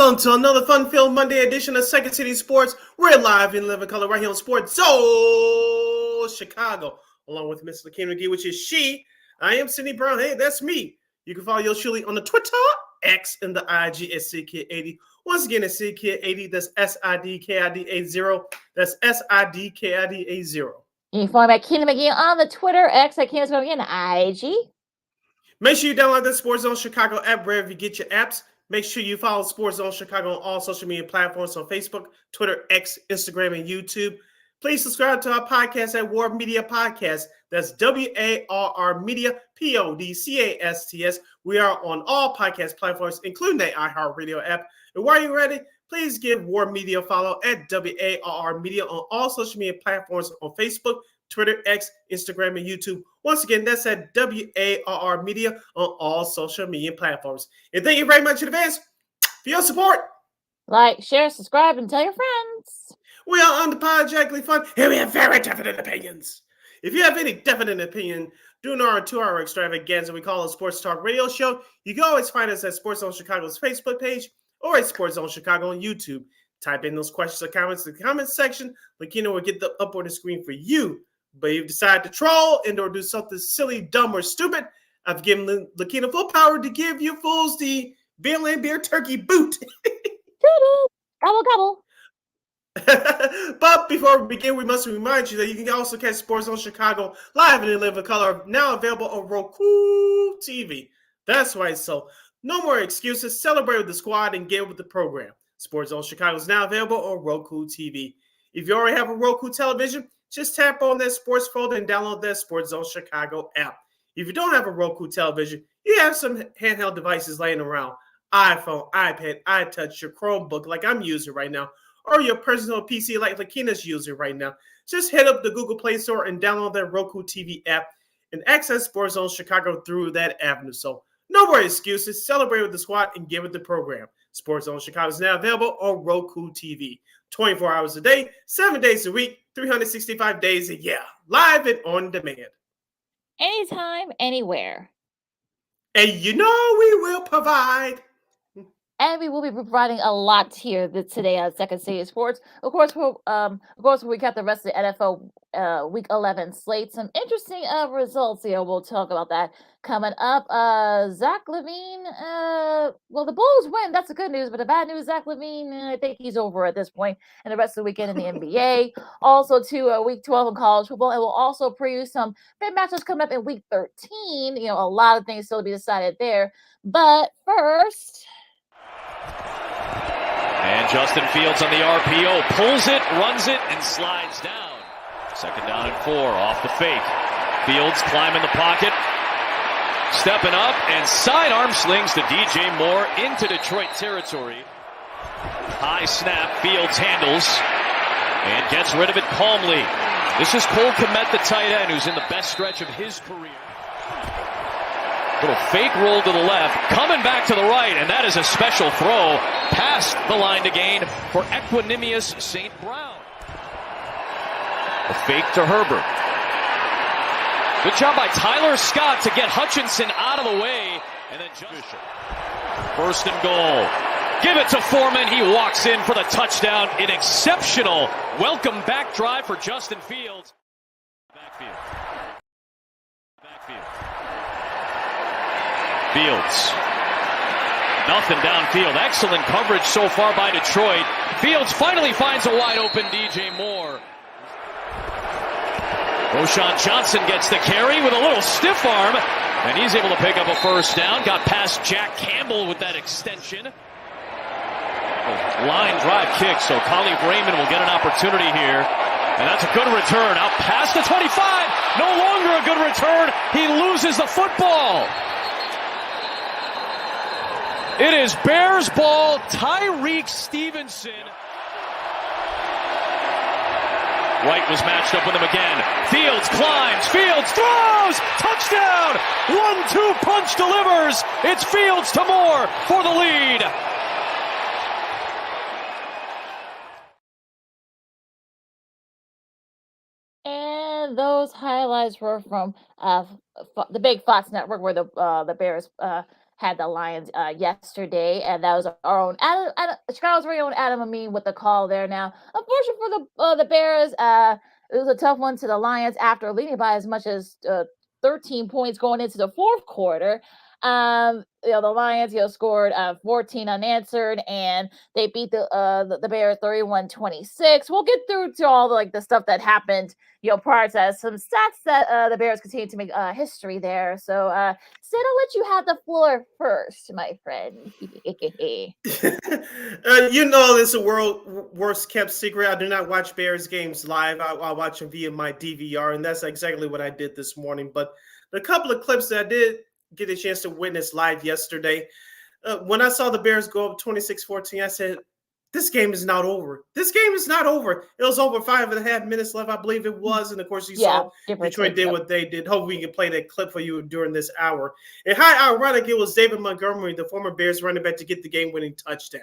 Welcome to another fun-filled Monday edition of Second City Sports. We're live in living color right here on Sports Zone Chicago, along with Miss Lakina McGee, which is she. I am Sidney Brown. Hey, that's me. You can follow yours truly on the Twitter, X, and the IG at SidKid80. Once again, it's SidKid80. That's SIDKID80. That's SIDKID80. You can follow me at Keenan McGee on the Twitter, X at Keenan McGee, and the IG. Make sure you download the Sports Zone Chicago app wherever you get your apps. Make sure you follow Sports Zone Chicago on all social media platforms on Facebook, Twitter, X, Instagram, and YouTube. Please subscribe to our podcast at War Media Podcast. That's WARR Media, PODCASTS. We are on all podcast platforms, including the iHeartRadio app. And while you're ready, please give War Media a follow at WARR Media on all social media platforms on Facebook, Twitter, X, Instagram, and YouTube. Once again, that's at WARR Media on all social media platforms. And thank you very much in advance for your support. Like, share, subscribe, and tell your friends. We are unapologetically fun, and we have very definite opinions. If you have any definite opinion during our 2-hour extravaganza we call a Sports Talk Radio Show, you can always find us at Sports Zone Chicago's Facebook page or at Sports Zone Chicago on YouTube. Type in those questions or comments in the comments section. Lakina will get them up on the screen for you. But if you decide to troll and or do something silly, dumb, or stupid, I've given Lakina full power to give you fools the Bill and Beer Turkey boot. Gobble, gobble. But before we begin, we must remind you that you can also catch Sports Zone Chicago live and in living color, now available on Roku TV. That's right, so no more excuses. Celebrate with the squad and get with the program. Sports Zone Chicago is now available on Roku TV. If you already have a Roku television, just tap on that sports folder and download that Sports Zone Chicago app. If you don't have a Roku television, you have some handheld devices laying around. iPhone, iPad, iTouch, your Chromebook like I'm using right now, or your personal PC like Lakina's using right now. Just head up the Google Play Store and download that Roku TV app and access Sports Zone Chicago through that avenue. So no more excuses. Celebrate with the squad and get with the program. Sports Zone Chicago is now available on Roku TV. 24 hours a day, 7 days a week, 365 days a year. Live and on demand. Anytime, anywhere. And you know we will provide. And we will be providing a lot here today on Second City Sports. Of course, we'll recap the rest of the NFL Week 11 slate. Some interesting results here. We'll talk about that coming up. Zach LaVine, well, the Bulls win. That's the good news. But the bad news, Zach LaVine, I think he's over at this point. And the rest of the weekend in the NBA. Also, to Week 12 in college football. And we'll also preview some big matchups coming up in Week 13. You know, a lot of things still to be decided there. But first... And Justin Fields on the RPO, pulls it, runs it, and slides down. 2nd down and 4, off the fake. Fields climbing the pocket, stepping up, and sidearm slings to DJ Moore into Detroit territory. High snap, Fields handles, and gets rid of it calmly. This is Cole Kmet, the tight end, who's in the best stretch of his career. Little fake roll to the left, coming back to the right, and that is a special throw past the line to gain for Equanimous St. Brown. A fake to Herbert. Good job by Tyler Scott to get Hutchinson out of the way, and then Bishop. 1st and goal. Give it to Foreman. He walks in for the touchdown. An exceptional welcome back drive for Justin Fields. Backfield. Fields. Nothing downfield. Excellent coverage so far by Detroit. Fields finally finds a wide open DJ Moore. Roshan Johnson gets the carry with a little stiff arm, and he's able to pick up a 1st down. Got past Jack Campbell with that extension. Line drive kick, so Khalif Raymond will get an opportunity here. And that's a good return. Out past the 25. No longer a good return. He loses the football. It is Bears ball, Tyreek Stevenson. White was matched up with him again. Fields climbs, Fields throws, touchdown! 1-2 punch delivers. It's Fields to Moore for the lead. And those highlights were from the big Fox network where the Bears had the Lions yesterday, and that was our own Chicago's very own Adam Amin with the call there. Now, unfortunately for the Bears, it was a tough one to the Lions after leading by as much as 13 points going into the fourth quarter. The Lions, scored 14 unanswered, and they beat the Bears 31-26. We'll get through to all the stuff that happened, prior to that. Some stats that the Bears continue to make history there. So, Sid, I'll let you have the floor first, my friend. This is a world worst kept secret. I do not watch Bears games live. I watch them via my DVR, and that's exactly what I did this morning. But the couple of clips that I did get a chance to witness live yesterday, when I saw the Bears go up 26-14, I said, this game is not over. This game is not over. It was over 5.5 minutes left, I believe it was. And, of course, you saw Detroit did what they did. Hope we can play that clip for you during this hour. And how ironic it was David Montgomery, the former Bears running back, to get the game-winning touchdown.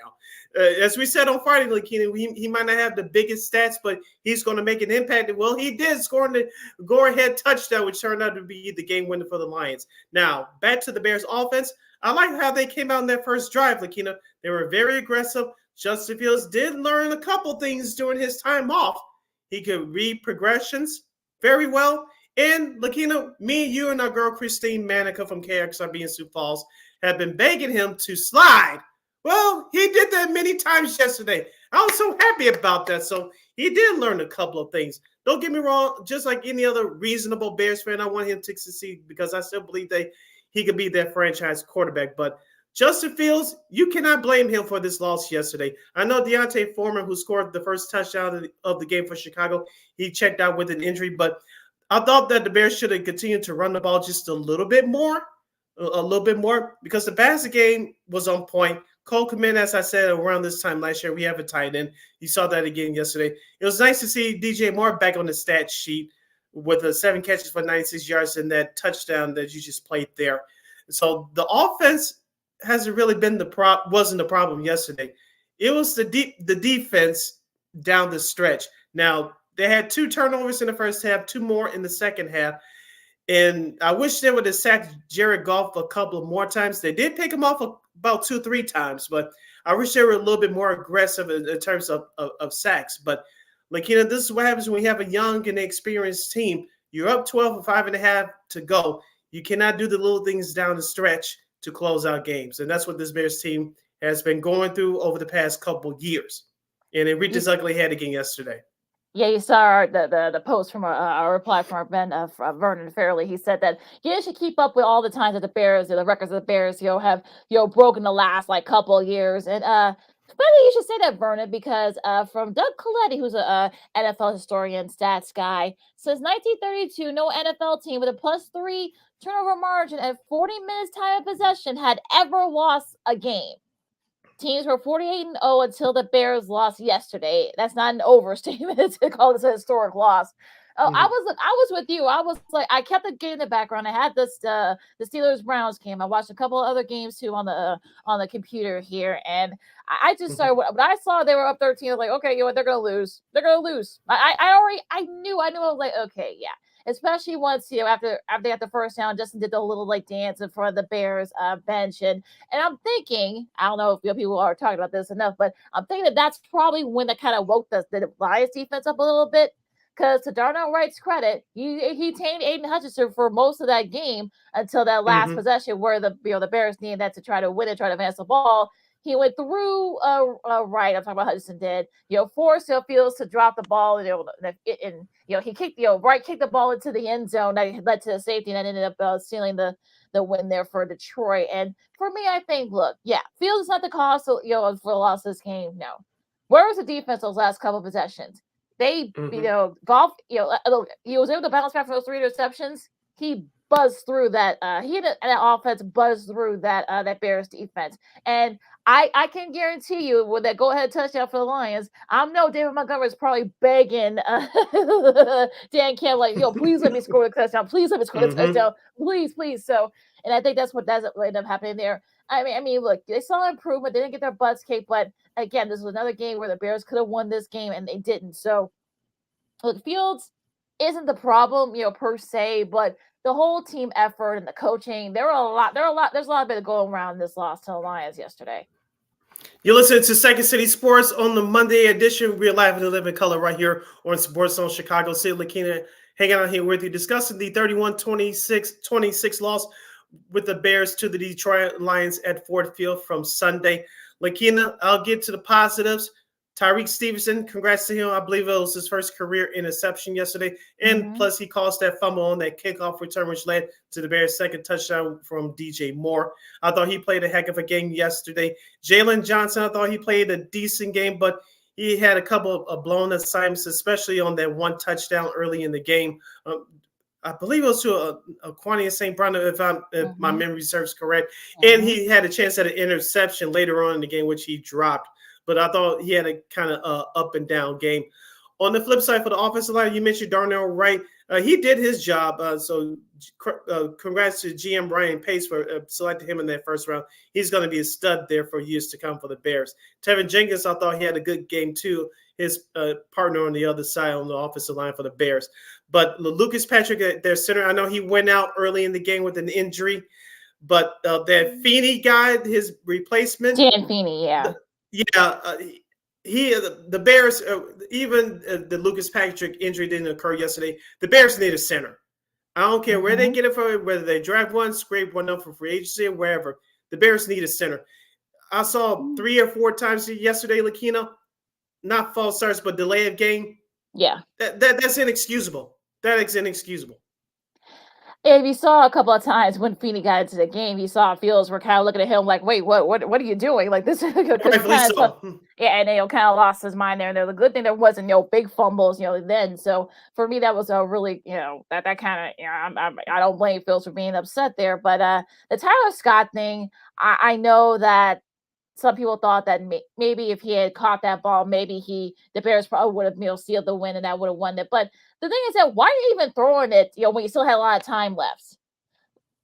As we said on Friday, Lakina, he might not have the biggest stats, but he's going to make an impact. Well, he did score the go-ahead touchdown, which turned out to be the game winner for the Lions. Now, back to the Bears offense. I like how they came out in their first drive, Lakina. They were very aggressive. Justin Fields did learn a couple things during his time off. He could read progressions very well. And Lakina, me, you, and our girl Christine Manica from KXRB in Sioux Falls have been begging him to slide. Well, he did that many times yesterday. I was so happy about that. So he did learn a couple of things. Don't get me wrong. Just like any other reasonable Bears fan, I want him to succeed because I still believe that he could be their franchise quarterback. But Justin Fields, you cannot blame him for this loss yesterday. I know Deontay Foreman, who scored the first touchdown of the game for Chicago, he checked out with an injury. But I thought that the Bears should have continued to run the ball just a little bit more, because the passing game was on point. Cole Kmet, as I said, around this time last year, we have a tight end. You saw that again yesterday. It was nice to see DJ Moore back on the stat sheet with 7 catches for 96 yards and that touchdown that you just played there. So the offense hasn't really been wasn't the problem yesterday. It was the defense down the stretch. Now, they had 2 turnovers in the first half, 2 more in the second half. And I wish they would have sacked Jared Goff a couple of more times. They did pick him off about 2-3 times, but I wish they were a little bit more aggressive in terms of sacks. But, Lakina, this is what happens when you have a young and experienced team. You're up 12 with 5.5 to go. You cannot do the little things down the stretch to close out games. And that's what this Bears team has been going through over the past couple of years. And it reached its ugly head again yesterday. Yeah, you saw the post from our reply from our friend Vernon Fairley. He said that you should keep up with all the times that the Bears, the records of the Bears, have broken the last couple of years. And funny you should say that, Vernon, because from Doug Coletti, who's a NFL historian, stats guy, since 1932, no NFL team with a +3 turnover margin and 40 minutes time of possession had ever lost a game. Teams were 48-0 until the Bears lost yesterday. That's not an overstatement to call this a historic loss. Mm-hmm. I was with you. I was like, I kept the game in the background. I had this the Steelers Browns game. I watched a couple of other games too on the computer here, and I just started. When I saw they were up 13, I was like, okay, they're gonna lose. They're gonna lose. I knew. I was like, okay, yeah. Especially once after they got the first down, Justin did the little dance in front of the Bears bench, and I'm thinking, I don't know if people are talking about this enough, but I'm thinking that's probably when that kind of woke the Lions defense up a little bit. Because to Darnell Wright's credit, he tamed Aiden Hutchinson for most of that game until that last possession where the Bears needed that to try to win and try to advance the ball. He went through Wright. I'm talking about Hutchinson did. Forced Fields to drop the ball, and he kicked Wright kicked the ball into the end zone that led to the safety, and that ended up sealing the win there for Detroit. And for me, I think, look, Fields is not the cause for the loss of this game. No, where was the defense those last couple of possessions? They, Golf, he was able to bounce back from those 3 interceptions. He buzzed through that. He had an offense buzzed through that Bears defense, and I can guarantee you with that go-ahead touchdown for the Lions, I know David Montgomery is probably begging Dan Campbell, please let me score the touchdown. Please let me score the touchdown. Please, please. So, and I think that's what ended up happening there. I mean, look, they saw improvement. They didn't get their butts kicked, but again, this was another game where the Bears could have won this game, and they didn't. So, look, Fields, isn't the problem, per se, but the whole team effort and the coaching, there's a lot of it going around this loss to the Lions yesterday. You listen to Second City Sports on the Monday edition. We're live in the living color right here on Sports Zone Chicago. Sid Lakina hanging out here with you, discussing the 31-26 loss with the Bears to the Detroit Lions at Ford Field from Sunday. Lakina, I'll get to the positives. Tyreek Stevenson, congrats to him. I believe it was his first career interception yesterday. And plus, he caused that fumble on that kickoff return, which led to the Bears' second touchdown from DJ Moore. I thought he played a heck of a game yesterday. Jalen Johnson, I thought he played a decent game, but he had a couple of blown assignments, especially on that one touchdown early in the game. I believe it was to Quania St. Brown, if my memory serves correct. And he had a chance at an interception later on in the game, which he dropped. But I thought he had a kind of up and down game. On the flip side, for the offensive line, you mentioned Darnell Wright. He did his job. So congrats to GM Brian Pace for selecting him in that first round. He's going to be a stud there for years to come for the Bears. Tevin Jenkins, I thought he had a good game too. His partner on the other side on the offensive line for the Bears. But Lucas Patrick, their center, I know he went out early in the game with an injury. But that Feeney guy, his replacement. Dan Feeney, yeah. The Bears, even the Lucas Patrick injury didn't occur yesterday. The Bears need a center. I don't care where they get it from, whether they draft one, scrape one up for free agency, or wherever. The Bears need a center. I saw 3 or 4 times yesterday, Lakina, not false starts, but delay of game. Yeah. That's inexcusable. That is inexcusable. And you saw a couple of times when Feeney got into the game, you saw Fields were kind of looking at him like, "Wait, what are you doing? Like this is kind of yeah." And they kind of lost his mind there. And the good thing there wasn't big fumbles, then. So for me, that was a really that kind of I don't blame Fields for being upset there. But the Tyler Scott thing, I know that some people thought that maybe if he had caught that ball, maybe the Bears probably would have sealed the win and that would have won it. But the thing is that why are you even throwing it, when you still had a lot of time left?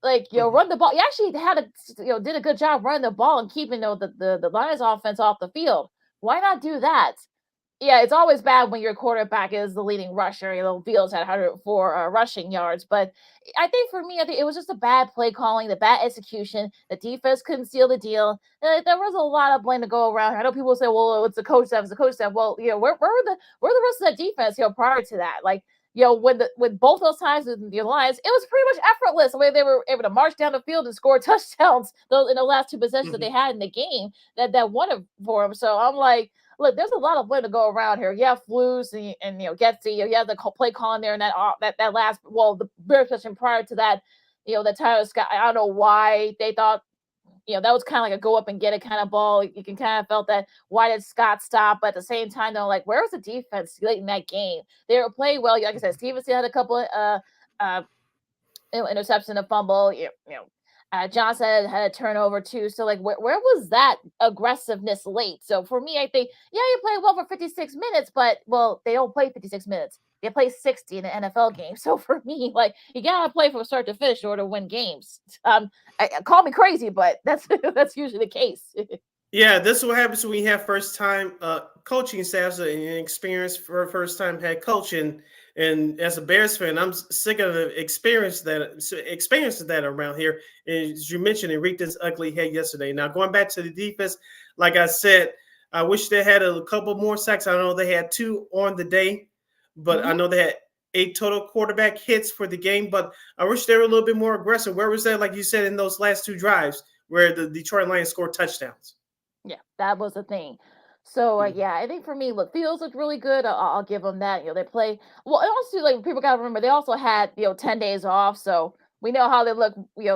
Like, run the ball. You actually had did a good job running the ball and keeping the Lions offense off the field. Why not do that? Yeah, it's always bad when your quarterback is the leading rusher. Fields had 104 rushing yards. But I think for me, it was just a bad play calling, the bad execution. The defense couldn't seal the deal. And there was a lot of blame to go around. I know people say, well, it's the coach staff, it's the coach staff. Well, where were the rest of the defense, prior to that? Like, when both those times with the Lions, it was pretty much effortless the way they were able to march down the field and score touchdowns in the last 2 possessions that they had in the game that won it for them. So I'm like, look, there's a lot of way to go around here. Yeah, Flus and Getsy. You have the play calling there and that last. Well, the Bears session prior to that, that Tyler Scott. I don't know why they thought, that was kind of like a go up and get it kind of ball. You can kind of felt that. Why did Scott stop? But at the same time, though, like, where was the defense late in that game? They were playing well. Like I said, Stevenson had a couple of interception, a fumble. Johnson had a turnover too. So like, where was that aggressiveness late? So for me, I think, you played well for 56 minutes, but they don't play 56 minutes. They play 60 in an NFL game. So for me, like, you gotta play from start to finish in order to win games. Call me crazy, but that's usually the case. Yeah, this is what happens when you have first-time coaching staffs and experience for first-time head coaching. And as a Bears fan, I'm sick of the experiences that around here. As you mentioned, it wreaked its ugly head yesterday. Now, going back to the defense, like I said, I wish they had a couple more sacks. I know they had 2 on the day, but I know they had 8 total quarterback hits for the game. But I wish they were a little bit more aggressive. Where was that, like you said, in those last 2 drives where the Detroit Lions scored touchdowns? Yeah, that was the thing. So, I think for me, look, Fields looked really good. I'll give them that. They play well. And also, like, people got to remember, they also had 10 days off. So we know how they look.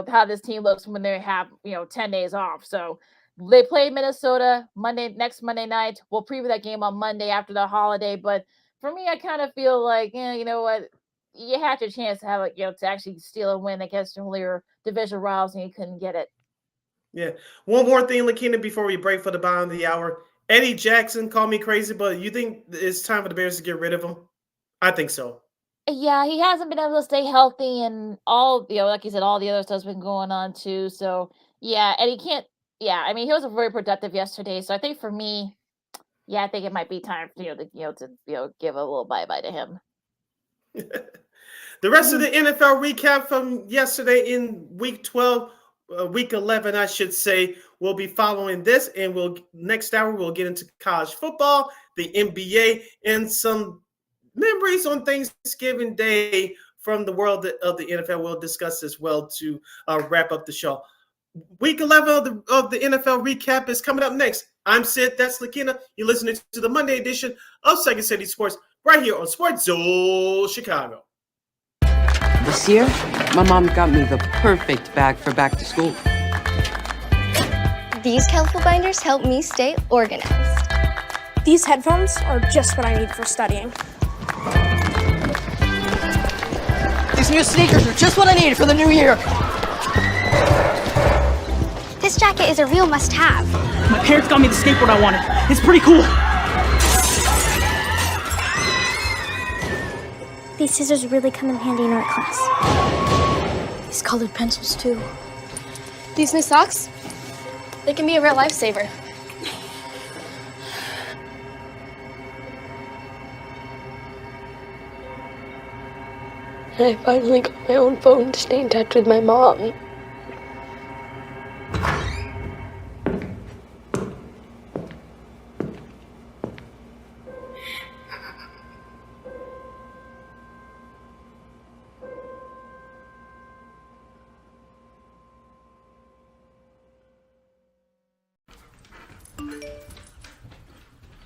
How this team looks when they have 10 days off. So they play Minnesota next Monday night. We'll preview that game on Monday after the holiday. But for me, I kind of feel like, you know what, you had your chance to have to actually steal a win against your division rivals, and you couldn't get it. Yeah. One more thing, Lakina, before we break for the bottom of the hour. Eddie Jackson, call me crazy, but you think it's time for the Bears to get rid of him? I think so. Yeah, he hasn't been able to stay healthy, and all like you said, all the other stuff's been going on too. So yeah, and he can't. Yeah, I mean, he was very productive yesterday. So I think for me, I think it might be time to give a little bye bye to him. The rest of the NFL recap from yesterday in week 12, week 11, I should say, will be following this. And next hour, we'll get into college football, the NBA, and some memories on Thanksgiving Day from the world of the NFL. We'll discuss as well to wrap up the show. Week 11 of the NFL recap is coming up next. I'm Sid, that's Lakina. You're listening to the Monday edition of Second City Sports right here on Sports Zone Chicago. This year, my mom got me the perfect bag for back to school. These colorful binders help me stay organized. These headphones are just what I need for studying. These new sneakers are just what I need for the new year. This jacket is a real must-have. My parents got me the skateboard I wanted. It's pretty cool. These scissors really come in handy in art class. These colored pencils, too. These new socks, they can be a real lifesaver. I finally got my own phone to stay in touch with my mom.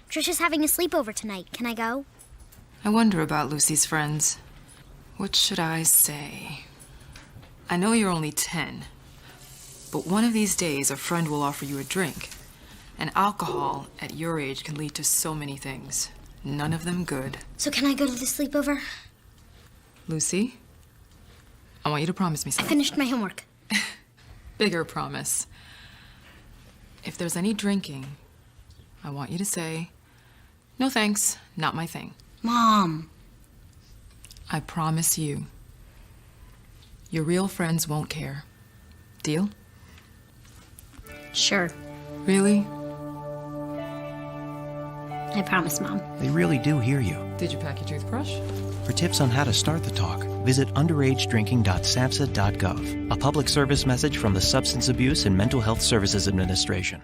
Trisha's having a sleepover tonight. Can I go? I wonder about Lucy's friends. What should I say? I know you're only 10, but one of these days a friend will offer you a drink. And alcohol at your age can lead to so many things. None of them good. So can I go to the sleepover? Lucy, I want you to promise me I something. finished my homework. Bigger promise. If there's any drinking, I want you to say, "No thanks, not my thing." Mom. I promise you. Your real friends won't care. Deal? Sure. Really? I promise, Mom. They really do hear you. Did you pack your toothbrush? For tips on how to start the talk, visit underagedrinking.samhsa.gov, a public service message from the Substance Abuse and Mental Health Services Administration.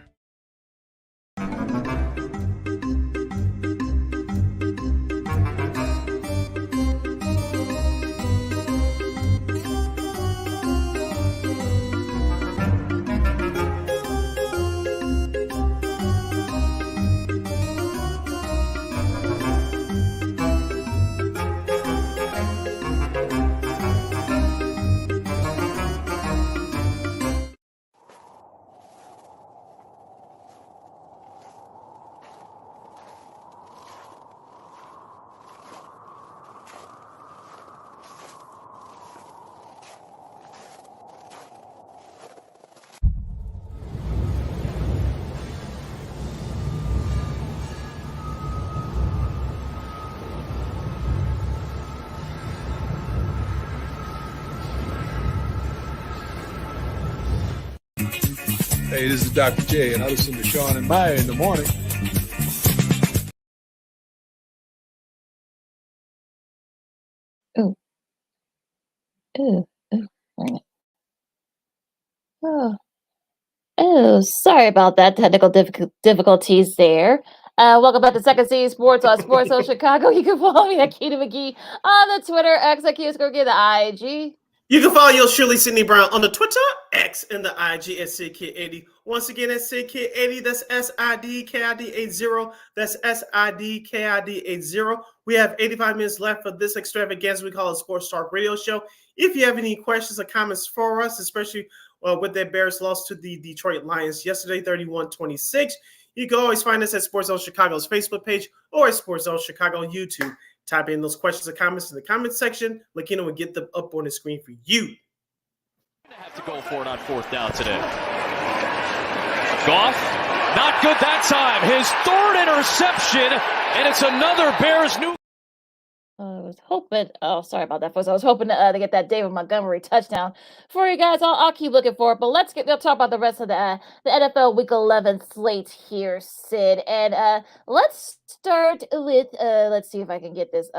Hey, this is Dr. J, and I listen to Sean and Maya in the morning. Ooh. Ooh. Ooh. Oh, sorry about that. Technical difficulties there. Welcome back to Second City Sports on Sports Zone Chicago. You can follow me at Keita McGee on the Twitter, X at Keita, the IG. You can follow yours truly, Sydney Brown, on the Twitter, X, and the IG at SidKid80. Once again, at SidKid80, that's SIDKID80. That's SIDKID80. We have 85 minutes left for this extravaganza we call a Sports Talk Radio Show. If you have any questions or comments for us, especially with that Bears loss to the Detroit Lions yesterday, 31-26, you can always find us at Sports Zone Chicago's Facebook page or at Sports Zone Chicago YouTube. Type in those questions or comments in the comment section. Lakina will get them up on the screen for you. Have to go for it on fourth down today. Goff, not good that time. His third interception, and it's another Bears new. I was hoping. Oh, sorry about that, folks. I was hoping to get that David Montgomery touchdown for you guys. I'll keep looking for it. But let's talk about the rest of the NFL Week 11 slate here, Sid. And let's start with let's see if I can get this.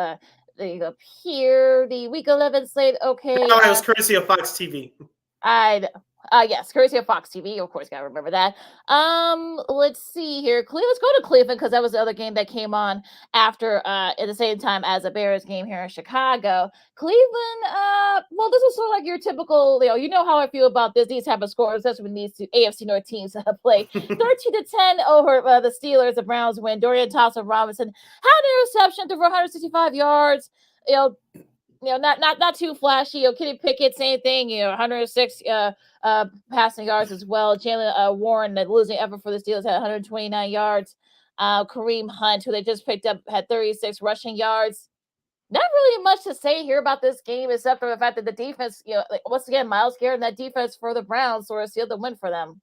Up here, the Week 11 slate. Okay, Oh, it was courtesy of Fox TV. Yes, courtesy of Fox TV. Of course, gotta remember that. Let's see here. Let's go to Cleveland because that was the other game that came on after at the same time as a Bears game here in Chicago. Cleveland, well, this was sort of like your typical, you know how I feel about these type of scores. That's when these two AFC North teams play 13-10 over the Steelers. The Browns win. Dorian Thompson-Robinson had an interception through 165 yards. Not too flashy. Kenny Pickett, same thing. 106 passing yards as well. Jalen Warren, the losing effort for the Steelers, had 129 yards. Kareem Hunt, who they just picked up, had 36 rushing yards. Not really much to say here about this game, except for the fact that the defense, once again, Myles Garrett and that defense for the Browns sort of sealed the win for them.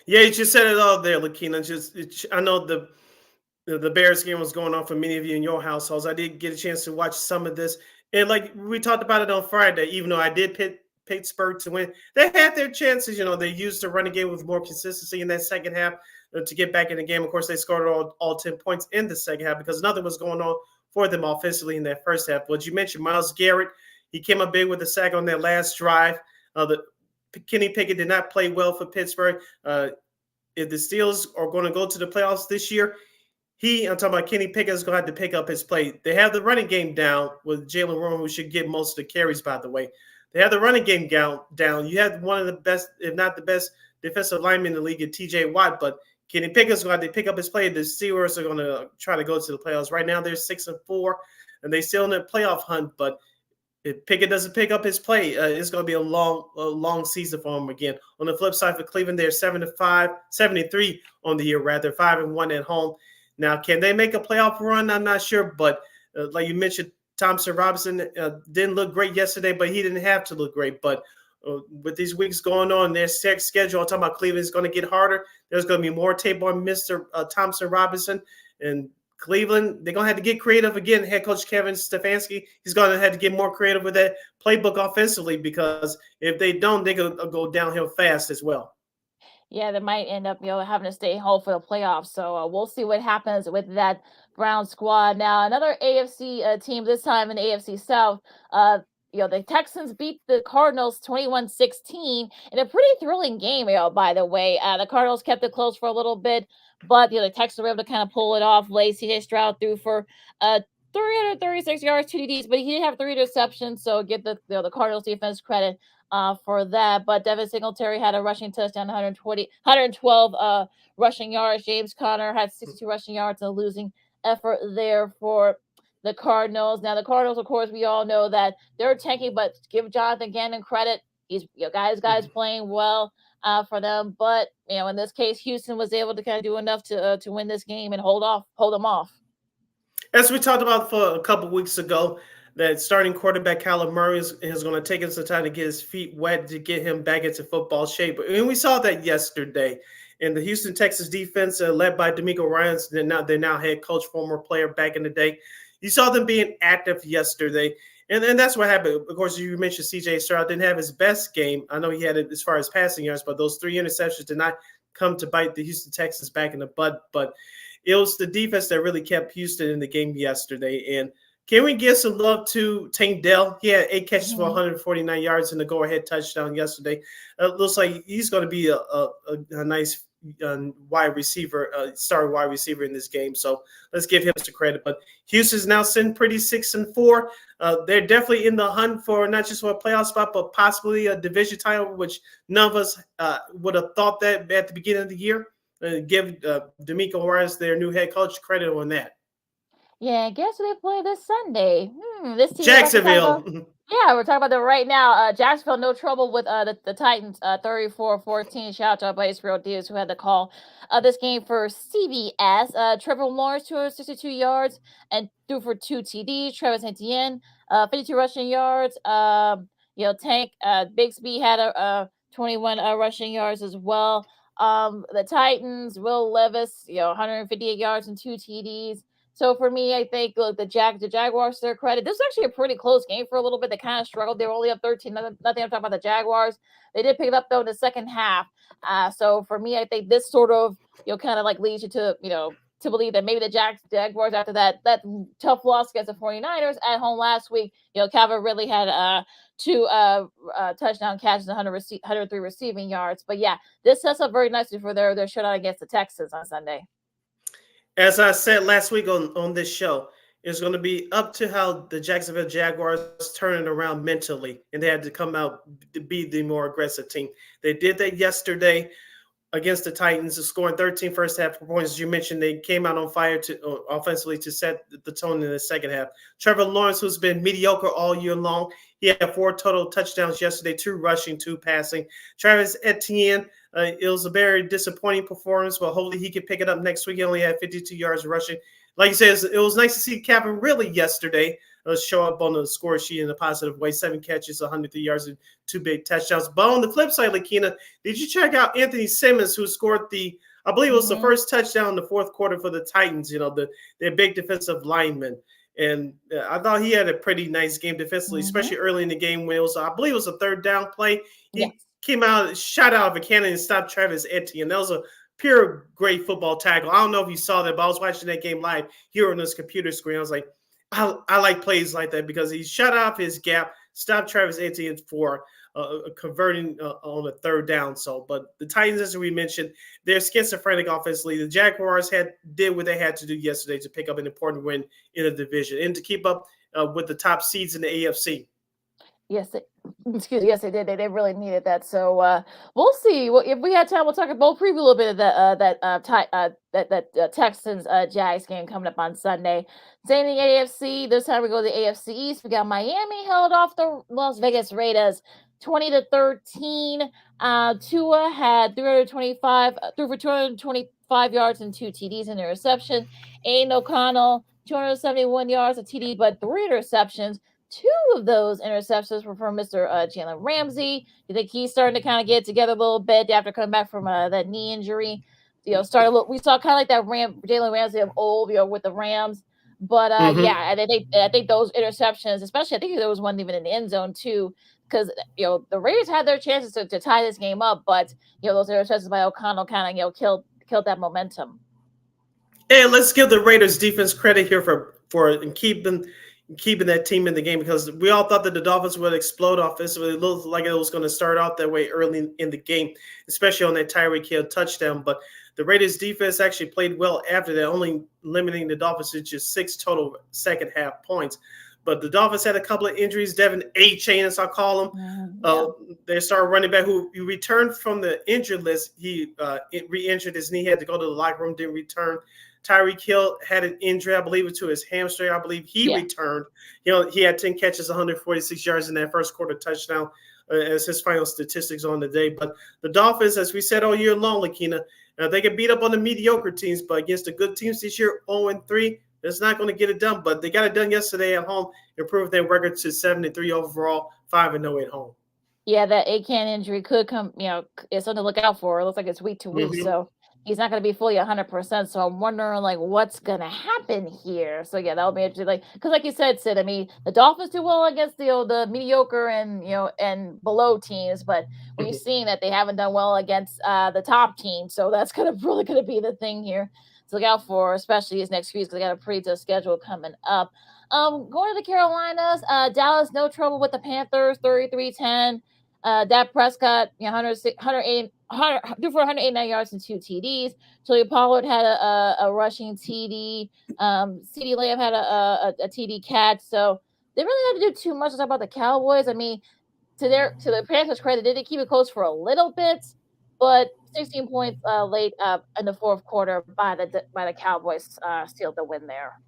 Yeah, you just said it all there, Lakina. I know the Bears game was going on for many of you in your households. I did get a chance to watch some of this. And like we talked about it on Friday, even though I did pick Pittsburgh to win, they had their chances. They used the running game with more consistency in that second half to get back in the game. Of course, they scored all 10 points in the second half because nothing was going on for them offensively in that first half. But you mentioned Myles Garrett. He came up big with a sack on that last drive. Kenny Pickett did not play well for Pittsburgh. If the Steelers are going to go to the playoffs this year, I'm talking about Kenny Pickett is going to have to pick up his play. They have the running game down with Jalen Warren, who should get most of the carries, by the way. They have the running game down. You have one of the best, if not the best, defensive lineman in the league, TJ Watt. But Kenny Pickett's going to have to pick up his play. The Steelers are going to try to go to the playoffs. Right now, they're 6-4, and they're still in the playoff hunt. But if Pickett doesn't pick up his play, it's going to be a long season for him again. On the flip side for Cleveland, they're 73 on the year, rather 5-1 at home. Now, can they make a playoff run? I'm not sure, but like you mentioned, Thompson-Robinson didn't look great yesterday, but he didn't have to look great. But with these weeks going on, their schedule, I'm talking about Cleveland, is going to get harder. There's going to be more tape on Mr. Thompson-Robinson. And Cleveland, they're going to have to get creative again. Head coach Kevin Stefanski, he's going to have to get more creative with that playbook offensively because if they don't, they're going to go downhill fast as well. Yeah, they might end up, having to stay home for the playoffs. So we'll see what happens with that Brown squad. Now, another AFC team, this time in the AFC South. The Texans beat the Cardinals 21-16 in a pretty thrilling game, by the way. The Cardinals kept it close for a little bit, but the Texans were able to kind of pull it off. CJ Stroud threw for 336 yards, 2 TDs, but he did have 3 interceptions, so give the Cardinals defense credit for that. But Devin Singletary had a rushing touchdown, 112 rushing yards. James Conner had 62 rushing yards, a losing effort there for the Cardinals. Now, the Cardinals, of course, we all know that they're tanking, but give Jonathan Gannon credit. He's guys playing well for them. But in this case, Houston was able to kind of do enough to win this game and hold them off. As we talked about for a couple weeks ago, that starting quarterback Kyler Murray is going to take him some time to get his feet wet to get him back into football shape. And we saw that yesterday. And the Houston Texans defense, led by D'Amico Ryans, they're now head coach, former player back in the day. You saw them being active yesterday. And that's what happened. Of course, you mentioned CJ Stroud didn't have his best game. I know he had it as far as passing yards, but those 3 interceptions did not come to bite the Houston Texans back in the butt. But it was the defense that really kept Houston in the game yesterday. And can we give some love to Tank Dell? He had 8 catches for 149 yards in the go-ahead touchdown yesterday. It looks like he's going to be a nice wide receiver, starting wide receiver in this game. So let's give him some credit. But Houston's now sitting pretty 6-4. They're definitely in the hunt for not just for a playoff spot, but possibly a division title, which none of us would have thought that at the beginning of the year. Give D'Amico Ryans, their new head coach, credit on that. Yeah, guess who they play this Sunday? This team, Jacksonville. Yeah, we're talking about them right now. Jacksonville, no trouble with the Titans, 34-14. Shout out to our buddy Israel Diaz, who had the call this game for CBS. Trevor Lawrence, 262 yards and threw for 2 TDs. Travis Etienne, 52 rushing yards. Tank Bigsby had a 21 rushing yards as well. The Titans, Will Levis, 158 yards and 2 TDs. So for me, I think the Jaguars, to their credit, this is actually a pretty close game for a little bit. They kind of struggled. They were only up 13. Nothing I'm talking about the Jaguars. They did pick it up though in the second half. So for me, I think this sort of kind of like leads you to to believe that maybe the Jaguars, after that tough loss against the 49ers at home last week, Calvin really had 2 touchdown catches, 103 receiving yards. But yeah, this sets up very nicely for their showdown against the Texans on Sunday. As I said last week on this show, it's going to be up to how the Jacksonville Jaguars turn it around mentally, and they had to come out to be the more aggressive team. They did that yesterday against the Titans, scoring 13 first half points. As you mentioned, they came out on fire offensively to set the tone in the second half. Trevor Lawrence, who's been mediocre all year long, he had 4 total touchdowns yesterday, 2 rushing, 2 passing. Travis Etienne, it was a very disappointing performance, but hopefully he can pick it up next week. He only had 52 yards rushing. Like you said, it was nice to see Calvin really yesterday show up on the score sheet in a positive way. 7 catches, 103 yards, and 2 big touchdowns. But on the flip side, Lakina, did you check out Anthony Simmons, who scored I believe it was the first touchdown in the fourth quarter for the Titans, their big defensive lineman. And I thought he had a pretty nice game defensively, especially early in the game when I believe it was a 3rd down play. He came out, shot out of a cannon and stopped Travis Etienne. That was a pure great football tackle. I don't know if you saw that, but I was watching that game live here on this computer screen. I was like, I like plays like that because he shut off his gap, stopped Travis Etienne for converting on a 3rd down. But the Titans, as we mentioned, they're schizophrenic offensively. The Jaguars did what they had to do yesterday to pick up an important win in the division and to keep up with the top seeds in the AFC. Yes, yes, they did. They really needed that. So we'll see. Well, if we had time, we'll preview a little bit of that Texans Jags game coming up on Sunday. Same thing AFC. This time we go to the AFC East. We got Miami held off the Las Vegas Raiders 20-13. Tua had 225 yards and 2 TDs and interception. Aiden O'Connell 271 yards, a TD, but 3 interceptions. 2 of those interceptions were from Mr. Jalen Ramsey. You think he's starting to kind of get together a little bit after coming back from that knee injury? We saw kind of like that Jalen Ramsey of old, with the Rams. But yeah, I think those interceptions, especially I think there was one even in the end zone too, because the Raiders had their chances to tie this game up, but those interceptions by O'Connell kind of killed that momentum. Hey, let's give the Raiders defense credit here for keeping that team in the game, because we all thought that the Dolphins would explode offensively. It looked like it was going to start out that way early in the game, especially on that Tyreek Hill touchdown. But the Raiders defense actually played well after that, only limiting the Dolphins to just 6 total second half points. But the Dolphins had a couple of injuries. Devin A-Chain, as I call him. They started running back who returned from the injured list. He re-injured his knee, had to go to the locker room, didn't return. Tyreek Hill had an injury, I believe, to his hamstring. I believe he returned. He had 10 catches, 146 yards in that first quarter touchdown as his final statistics on the day. But the Dolphins, as we said all year long, Lakina, they can beat up on the mediocre teams, but against the good teams this year, 0-3, that's not going to get it done. But they got it done yesterday at home, improved their record to 7-3 overall, 5-0 at home. Yeah, that ACAN injury could come, it's something to look out for. It looks like it's week to week, so he's not going to be fully 100%. So I'm wondering, what's going to happen here? So yeah, that'll be interesting. Because like you said, Sid, I mean, the Dolphins do well against the mediocre and below teams, but we've seen that they haven't done well against the top team. So that's really going to be the thing here to look out for, especially his next few weeks, because they got a pretty tough schedule coming up. Going to the Carolinas, Dallas, no trouble with the Panthers, 33-10. Dak Prescott, 189 yards and 2 TDs. Joey Pollard had a rushing TD. CeeDee Lamb had a TD catch. So they really had to do too much to talk about the Cowboys. I mean, to the Panthers' credit, they did keep it close for a little bit, but 16 points late in the fourth quarter by the Cowboys sealed the win there.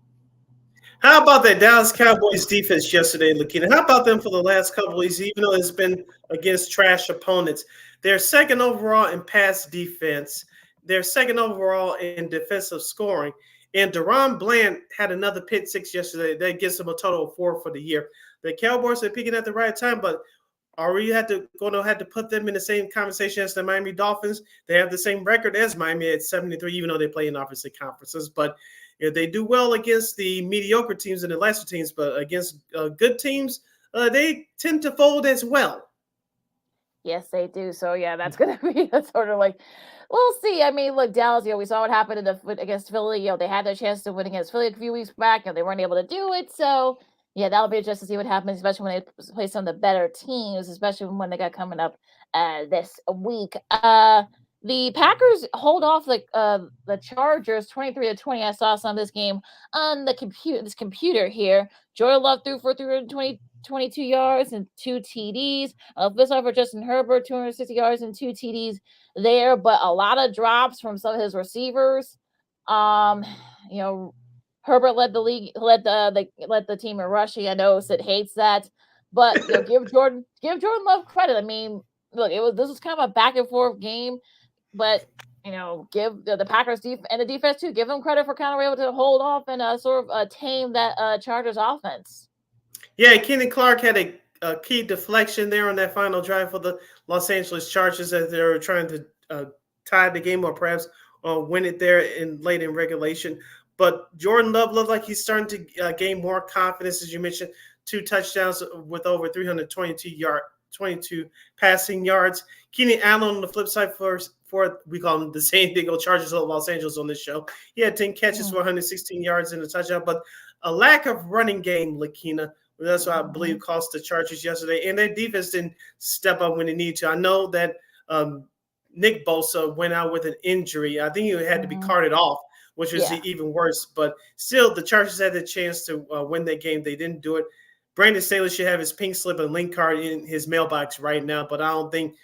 How about that Dallas Cowboys defense yesterday, Lakina? How about them for the last couple of weeks, even though it's been against trash opponents? They're second overall in pass defense. They're second overall in defensive scoring. And Deron Bland had another pick 6 yesterday. That gives them a total of 4 for the year. The Cowboys are picking at the right time, but are we going to have to put them in the same conversation as the Miami Dolphins? They have the same record as Miami at 73, even though they play in opposite conferences. But they do well against the mediocre teams and the lesser teams, but against good teams, they tend to fold as well. Yes, they do. So yeah, that's gonna be a sort of like we'll see. I mean, look, Dallas, we saw what happened against Philly. They had their chance to win against Philly a few weeks back, and they weren't able to do it. So yeah, that'll be interesting to see what happens, especially when they play some of the better teams, especially when they got coming up this week. The Packers hold off the Chargers 23-20. I saw some of this game on this computer here. Jordan Love threw for 22 yards and 2 TDs. This over Justin Herbert, 260 yards and 2 TDs there, but a lot of drops from some of his receivers. Um, you know, Herbert led the league, led the team in rushing. I know Sid hates that, but give Jordan Love credit. I mean, look, this was kind of a back and forth game, but give the Packers and the defense too. Give them credit for kind of able to hold off and sort of tame that Chargers offense. Yeah, Kenny Clark had a key deflection there on that final drive for the Los Angeles Chargers as they were trying to tie the game or perhaps win it there late in regulation. But Jordan Love looked like he's starting to gain more confidence, as you mentioned. 2 touchdowns with over 22 passing yards. Keenan Allen on the flip side for we call them the San Diego Chargers of Los Angeles on this show. He had 10 catches for 116 yards and a touchdown, but a lack of running game, Lakina. That's what I believe cost the Chargers yesterday. And their defense didn't step up when they need to. I know that Nick Bosa went out with an injury. I think he had to be carted off, which was even worse. But still, the Chargers had the chance to win that game. They didn't do it. Brandon Staley should have his pink slip and link card in his mailbox right now, but I don't think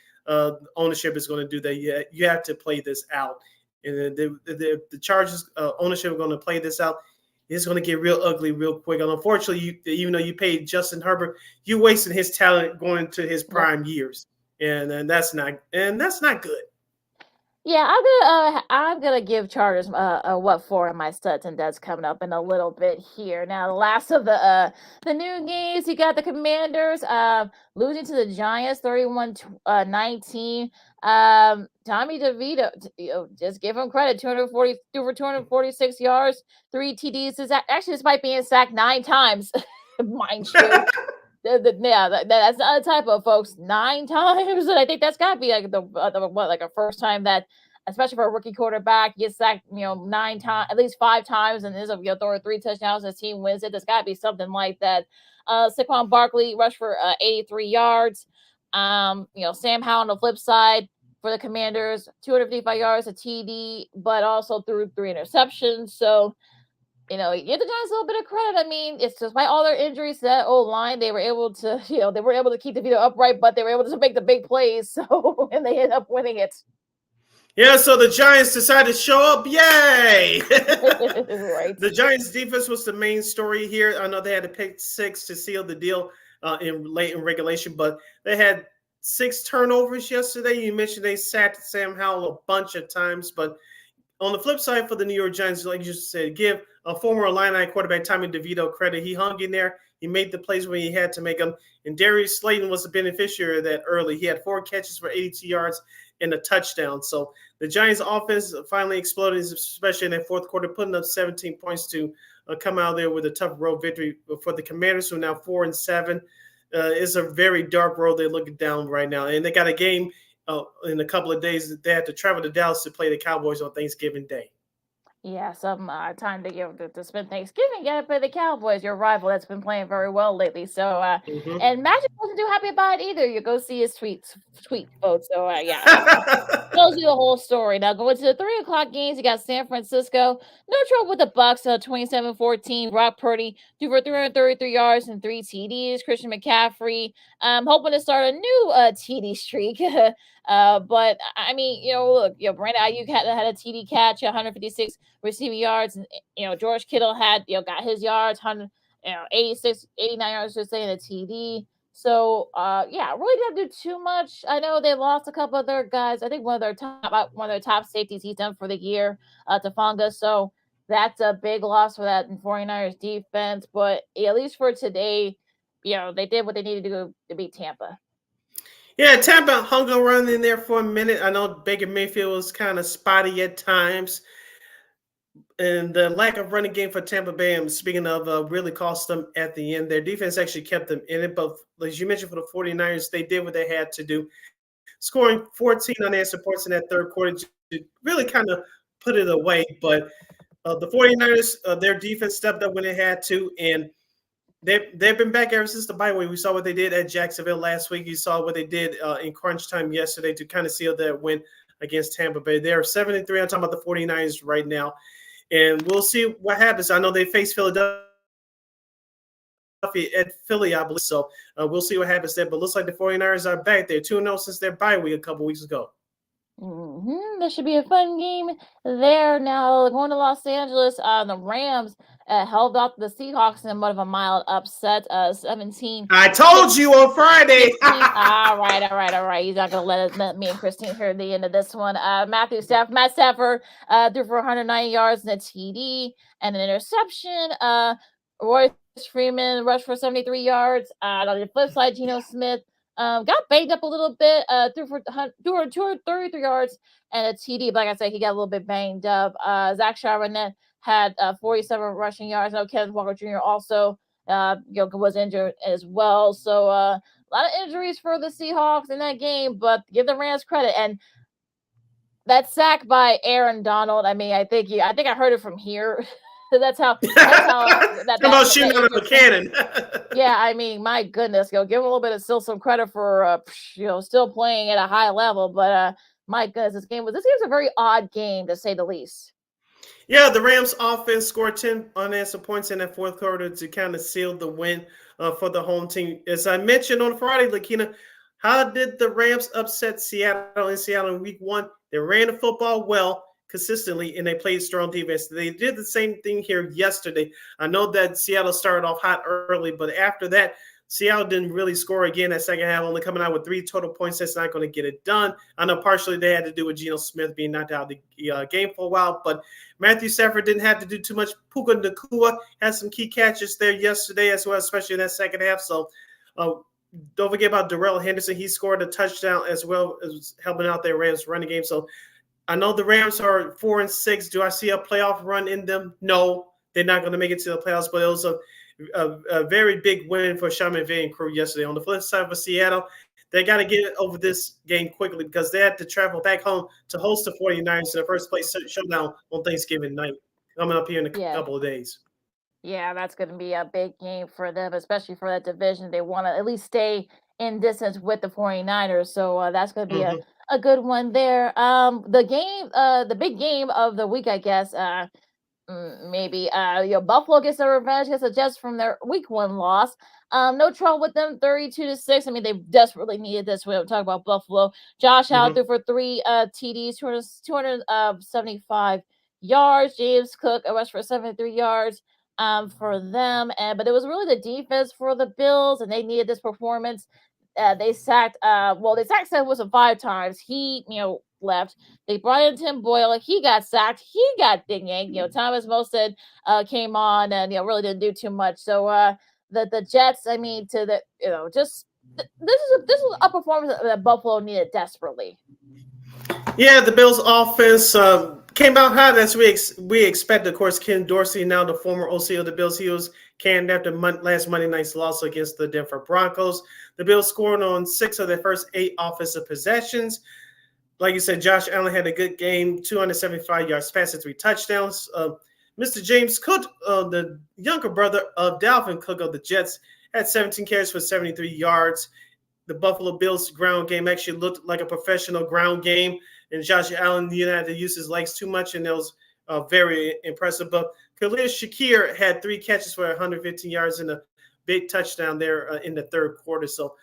ownership is going to do that yet. You have to play this out. And the Chargers ownership are going to play this out. It's going to get real ugly real quick. And unfortunately, even though you paid Justin Herbert, you wasted his talent going into his prime years, and that's not good. Yeah, I'm gonna give Chargers a what for in my studs and duds coming up in a little bit here. Now, the last of the new games, you got the Commanders losing to the Giants 31-19. Tommy DeVito, just give him credit, 246 yards, 3 TDs. Actually, despite being sacked 9 times, mind you. That's not a typo, folks. 9 times, and I think that's got to be like a first time that, especially for a rookie quarterback, gets sacked 9 times, at least 5 times, and throw 3 touchdowns and his team wins it. There's got to be something like that. Saquon Barkley rushed for 83 yards. Sam Howell on the flip side for the Commanders, 255 yards, a TD, but also threw 3 interceptions. So, give the Giants a little bit of credit. I mean, it's despite all their injuries to that old line, they were able to, keep DeVito upright, but they were able to make the big plays. So, and they ended up winning it. Yeah, so the Giants decided to show up. Yay! Right. The Giants' defense was the main story here. I know they had to pick 6 to seal the deal late in regulation, but they had 6 turnovers yesterday. You mentioned they sacked Sam Howell a bunch of times, but on the flip side for the New York Giants, like you said, give a former Illini quarterback Tommy DeVito credit. He hung in there. He made the plays when he had to make them. And Darius Slayton was the beneficiary of that early. He had 4 catches for 82 yards and a touchdown. So the Giants' offense finally exploded, especially in that fourth quarter, putting up 17 points to come out there with a tough road victory for the Commanders, who are now 4-7. It's a very dark road they're looking down right now. And they got a game in a couple of days. They had to travel to Dallas to play the Cowboys on Thanksgiving Day. Yeah, some time to spend Thanksgiving. You got to play the Cowboys, your rival that's been playing very well lately. So, and Magic wasn't too happy about it either. You go see his tweet vote. So, yeah, tells you the whole story. Now, going to the 3:00 games, you got San Francisco, no trouble with the Bucks, 27-14. Brock Purdy threw for 333 yards and 3 TDs. Christian McCaffrey, hoping to start a new TD streak. But I mean, look, Brandon Ayuk had a TD catch, 156 receiving yards, and George Kittle had got his yards, 86, 89 yards to say in a TD. So really didn't do too much. I know they lost a couple of their guys. I think one of their top safeties he's done for the year, Tafanga. So that's a big loss for that 49ers defense. But at least for today, they did what they needed to do to beat Tampa. Yeah, Tampa hung around in there for a minute. I know Baker Mayfield was kind of spotty at times. And the lack of running game for Tampa Bay, speaking of, really cost them at the end. Their defense actually kept them in it. But as you mentioned, for the 49ers, they did what they had to do. scoring 14 unanswered points in that third quarter to really kind of put it away. But the 49ers, their defense stepped up when it had to, and they've been back ever since the bye week. We saw what they did at Jacksonville last week. You saw what they did in crunch time yesterday to kind of seal that win against Tampa Bay. They are 7-3. I'm talking about the 49ers right now, and we'll see what happens. I know they face Philadelphia at Philly, I believe. So we'll see what happens there. But looks like the 49ers are back. They're 2-0 since their bye week a couple weeks ago. This should be a fun game there. Now going to Los Angeles, the Rams held off the Seahawks in somewhat of a mild upset, 17. I told you on Friday. all right. He's not gonna let me and Christine hear the end of this one. Matt Stafford threw for 190 yards and a TD and an interception. Royce Freeman rushed for 73 yards. On the flip side, Geno Smith got banged up a little bit, threw for 233 yards and a TD. But like I said, he got a little bit banged up. Zach Charbonnet had 47 rushing yards. I know Kenneth Walker Jr. also was injured as well. So a lot of injuries for the Seahawks in that game, but give the Rams credit. And that sack by Aaron Donald, I mean, I think I heard it from here. That's how about shooting out of a cannon. Yeah, I mean, my goodness, give him a little bit of some credit for still playing at a high level. But my goodness, this game was a very odd game to say the least. Yeah, the Rams offense scored 10 unanswered points in that fourth quarter to kind of seal the win for the home team. As I mentioned on Friday, Lakina, how did the Rams upset Seattle in week 1? They ran the football well, consistently, and they played strong defense. They did the same thing here yesterday. I know that Seattle started off hot early, but after that, Seattle didn't really score again that second half, only coming out with 3 total points. That's not going to get it done. I know partially they had to do with Geno Smith being knocked out of the game for a while, but Matthew Stafford didn't have to do too much. Puka Nacua had some key catches there yesterday as well, especially in that second half. So don't forget about Darrell Henderson. He scored a touchdown as well as helping out their Rams running game. So I know the Rams are 4-6. Do I see a playoff run in them? No, they're not going to make it to the playoffs, but it was a very big win for Sean McVay and crew yesterday. On the flip side for Seattle, they got to get over this game quickly because they had to travel back home to host the 49ers in the first place showdown on Thanksgiving night coming up here in a couple of days. Yeah, that's going to be a big game for them, especially for that division. They want to at least stay in distance with the 49ers. So that's going to be a good one there. The big game of the week, I guess, maybe Buffalo gets a revenge against the Jets from their week 1 loss. No trouble with them, 32-6. I mean, they desperately needed this. We don't talk about Buffalo. Josh Allen threw for 3 TDs, 275 yards. James Cook rushed for 73 yards for them. But it was really the defense for the Bills, and they needed this performance. They sacked Sam Wilson 5 times. He, left. They brought in Tim Boyle. He got sacked. He got ding-yanked. Thomas Mostert came on and, really didn't do too much. So the Jets, I mean, this is a performance that Buffalo needed desperately. Yeah, the Bills offense came out hot as we expected. Of course, Ken Dorsey, now the former OC of the Bills, he was canned after last Monday night's loss against the Denver Broncos. The Bills scored on 6 of their first 8 offensive possessions. Like you said, Josh Allen had a good game, 275 yards passing, 3 touchdowns. Mr. James Cook, the younger brother of Dalvin Cook of the Jets, had 17 carries for 73 yards. The Buffalo Bills ground game actually looked like a professional ground game, and Josh Allen didn't have to use his legs too much, and it was very impressive. But Khalil Shakir had 3 catches for 115 yards and a big touchdown there in the third quarter. So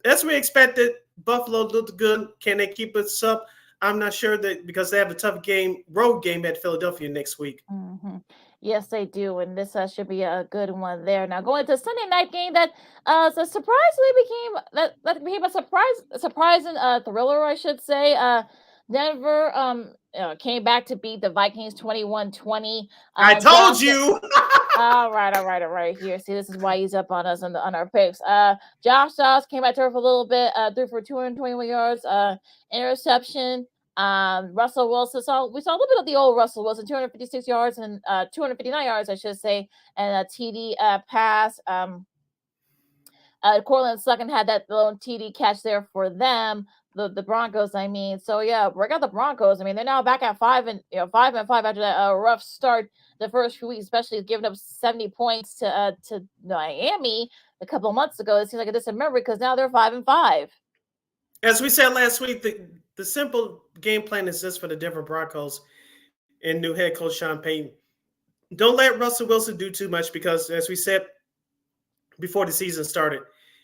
as we expected, Buffalo looked good. Can they keep us up? I'm not sure that because they have a tough road game at Philadelphia next week. Mm-hmm. Yes, they do, and this should be a good one there. Now going to Sunday night game that became a surprising thriller, I should say. Denver came back to beat the Vikings 21-20. I told you. All right. Here, see, this is why he's up on us on our picks. Josh Dobbs came back to earth a little bit, threw for 221 yards, interception. Russell Wilson, we saw a little bit of the old Russell Wilson, 256 yards and 259 yards, I should say, and a TD pass. Cortland Sutton had that lone TD catch there for them. the Broncos. I mean, so yeah, break out the Broncos. I mean, they're now back at 5-5 after that rough start the first few weeks, especially giving up 70 points to Miami a couple of months ago. It seems like a distant memory because now they're 5-5. As we said last week, the simple game plan is this for the Denver Broncos and new head coach Sean Payton. Don't let Russell Wilson do too much because, as we said before the season started,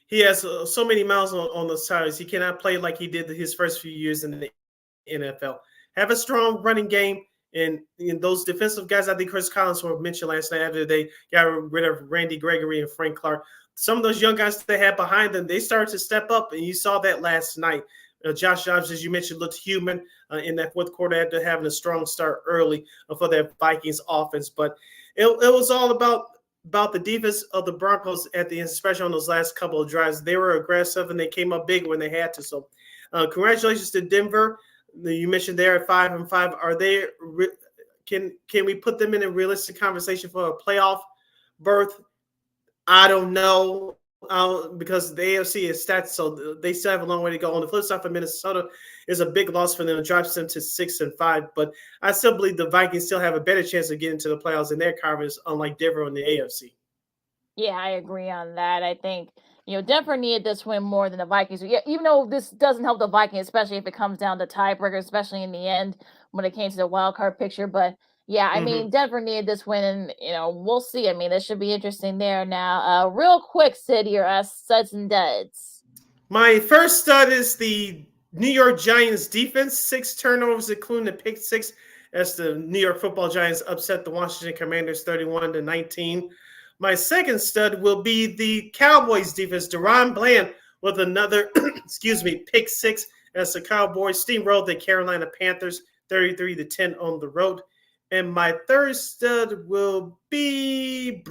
he has so many miles on the tires. He cannot play like he did his first few years in the NFL. Have a strong running game, and those defensive guys, I think Chris Collinsworth mentioned last night after they got rid of Randy Gregory and Frank Clark. Some of those young guys they had behind them, they started to step up, and you saw that last night. Josh Jacobs, as you mentioned, looked human in that fourth quarter after having a strong start early for their Vikings offense. But it was all about the defense of the Broncos at the end, especially on those last couple of drives. They were aggressive, and they came up big when they had to. So congratulations to Denver. You mentioned they're at 5-5. Are they can we put them in a realistic conversation for a playoff berth? I don't know because the AFC is stats, so they still have a long way to go. On the flip side, for Minnesota, is a big loss for them. It drops them to 6-5. But I still believe the Vikings still have a better chance of getting to the playoffs in their conference, unlike Denver in the AFC. Yeah, I agree on that. I think Denver needed this win more than the Vikings. Yeah, even though this doesn't help the Vikings, especially if it comes down to tiebreaker, especially in the end when it came to the wild card picture. But yeah, I mean, Denver needed this win, and we'll see. I mean, this should be interesting there. Now, real quick, Sid, your studs and duds. My first stud is the New York Giants defense. 6 turnovers, including the pick 6, as the New York Football Giants upset the Washington Commanders 31-19. My second stud will be the Cowboys defense. Deron Bland with another, pick 6 as the Cowboys steamrolled the Carolina Panthers 33-10 on the road. And my third stud will be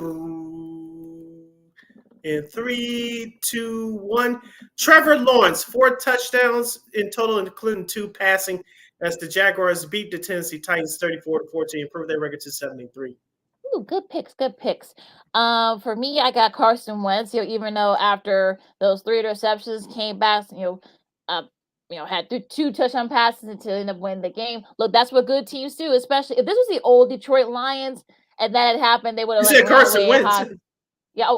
in 3, 2, 1. Trevor Lawrence, 4 touchdowns in total, including 2 passing, as the Jaguars beat the Tennessee Titans 34-14, improved their record to 73. Ooh, good picks, good picks. For me, I got Carson Wentz. Even though after those 3 interceptions came back, had 2 touchdown passes until end up winning the game. Look, that's what good teams do. Especially if this was the old Detroit Lions and that had happened, they would have said Carson Wentz. Yeah.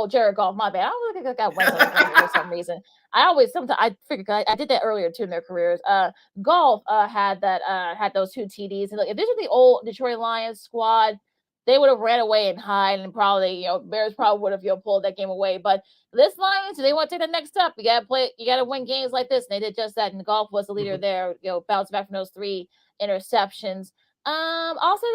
Jared Goff. My bad. I don't think I got Wentz on for some reason. I figured I did that earlier too in their careers. Golf had those 2 TDs. And look, if this was the old Detroit Lions squad, they would have ran away and hide, and probably, Bears probably would have, pulled that game away. But this Lions, they want to take the next step. You got to win games like this. And they did just that. And Golf was the leader there, bounced back from those 3 interceptions. Also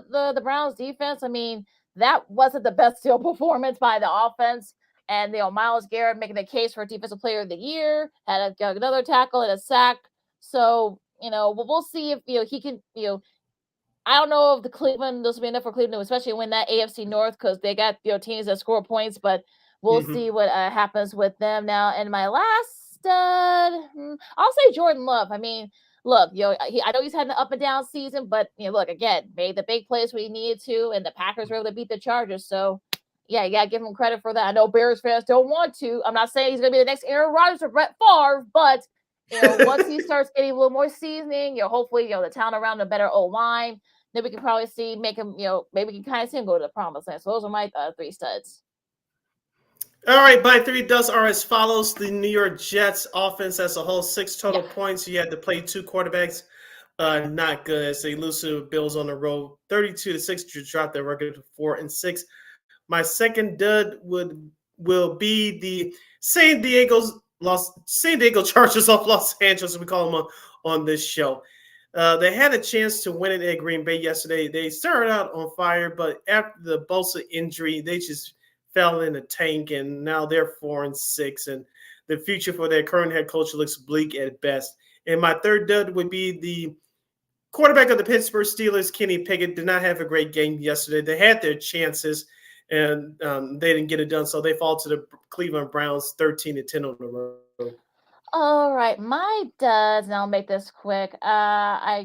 the Browns defense, I mean, that wasn't the best performance by the offense. And, Myles Garrett making the case for Defensive Player of the Year, had another tackle and a sack. So, we'll see if, he can, I don't know if this will be enough for Cleveland, especially win that AFC North, because they got teams that score points, but we'll see what happens with them now. And my last stud, I'll say Jordan Love. I mean, look, I know he's had an up and down season, but look, again, made the big plays when he needed to, and the Packers were able to beat the Chargers. So yeah, you gotta give him credit for that. I know Bears fans don't want to. I'm not saying he's gonna be the next Aaron Rodgers or Brett Favre, but once he starts getting a little more seasoning, hopefully, the town around a better O-line. Then we can probably make him, maybe we can kind of see him go to the promised land. So those are my 3 studs. All right, my 3 duds are as follows. The New York Jets offense as a whole, 6 total points. You had to play 2 quarterbacks. Not good as they lose to Bills on the road. 32-6 to drop their record to 4-6. My second dud will be the San Diego Chargers of Los Angeles, as we call them on this show. They had a chance to win it at Green Bay yesterday. They started out on fire, but after the Bosa injury, they just fell in the tank, and now they're 4-6, and the future for their current head coach looks bleak at best. And my third dud would be the quarterback of the Pittsburgh Steelers, Kenny Pickett, did not have a great game yesterday. They had their chances, and they didn't get it done, so they fall to the Cleveland Browns 13-10 on the road. All right, my duds, and I'll make this quick. I'll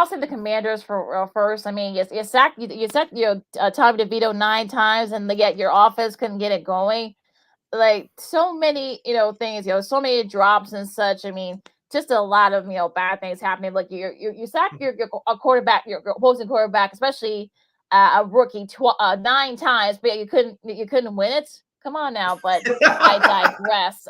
say the Commanders for first. I mean, you sacked Tommy DeVito 9 times, and yet your offense couldn't get it going. like so many, things, so many drops and such. I mean, just a lot of, bad things happening. Like you sack your a quarterback, your opposing quarterback, especially a rookie 9 times, but you couldn't win it. Come on now, but I digress.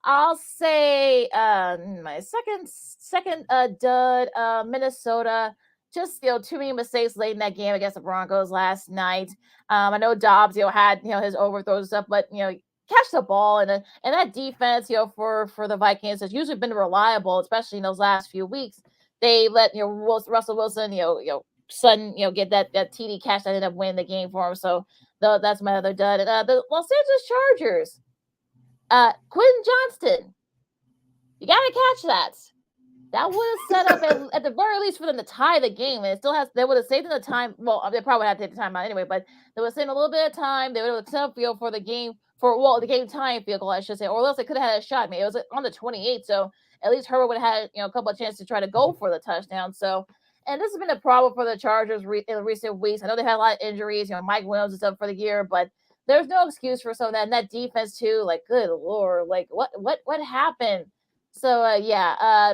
I'll say my second dud, Minnesota. Just too many mistakes late in that game against the Broncos last night. I know Dobbs had his overthrows and stuff, but catch the ball and that defense for the Vikings has usually been reliable, especially in those last few weeks. They let Russell Wilson sudden get that TD catch that ended up winning the game for him. So that's my other dud. The Los Angeles Chargers. Quentin Johnston, you gotta catch that. That would have set up at the very least for them to tie the game, and they would have saved them the time. Well, they probably would have to take the time out anyway, but they would have saved a little bit of time. They would have set up field for the game the game time field goal, I should say, or else they could have had a shot. Maybe it was on the 28, so at least Herbert would have had a couple of chances to try to go for the touchdown. So, and this has been a problem for the Chargers in the recent weeks. I know they've had a lot of injuries. Mike Williams is up for the year, but there's no excuse for some of that. And that defense too, like, good Lord, like what happened? So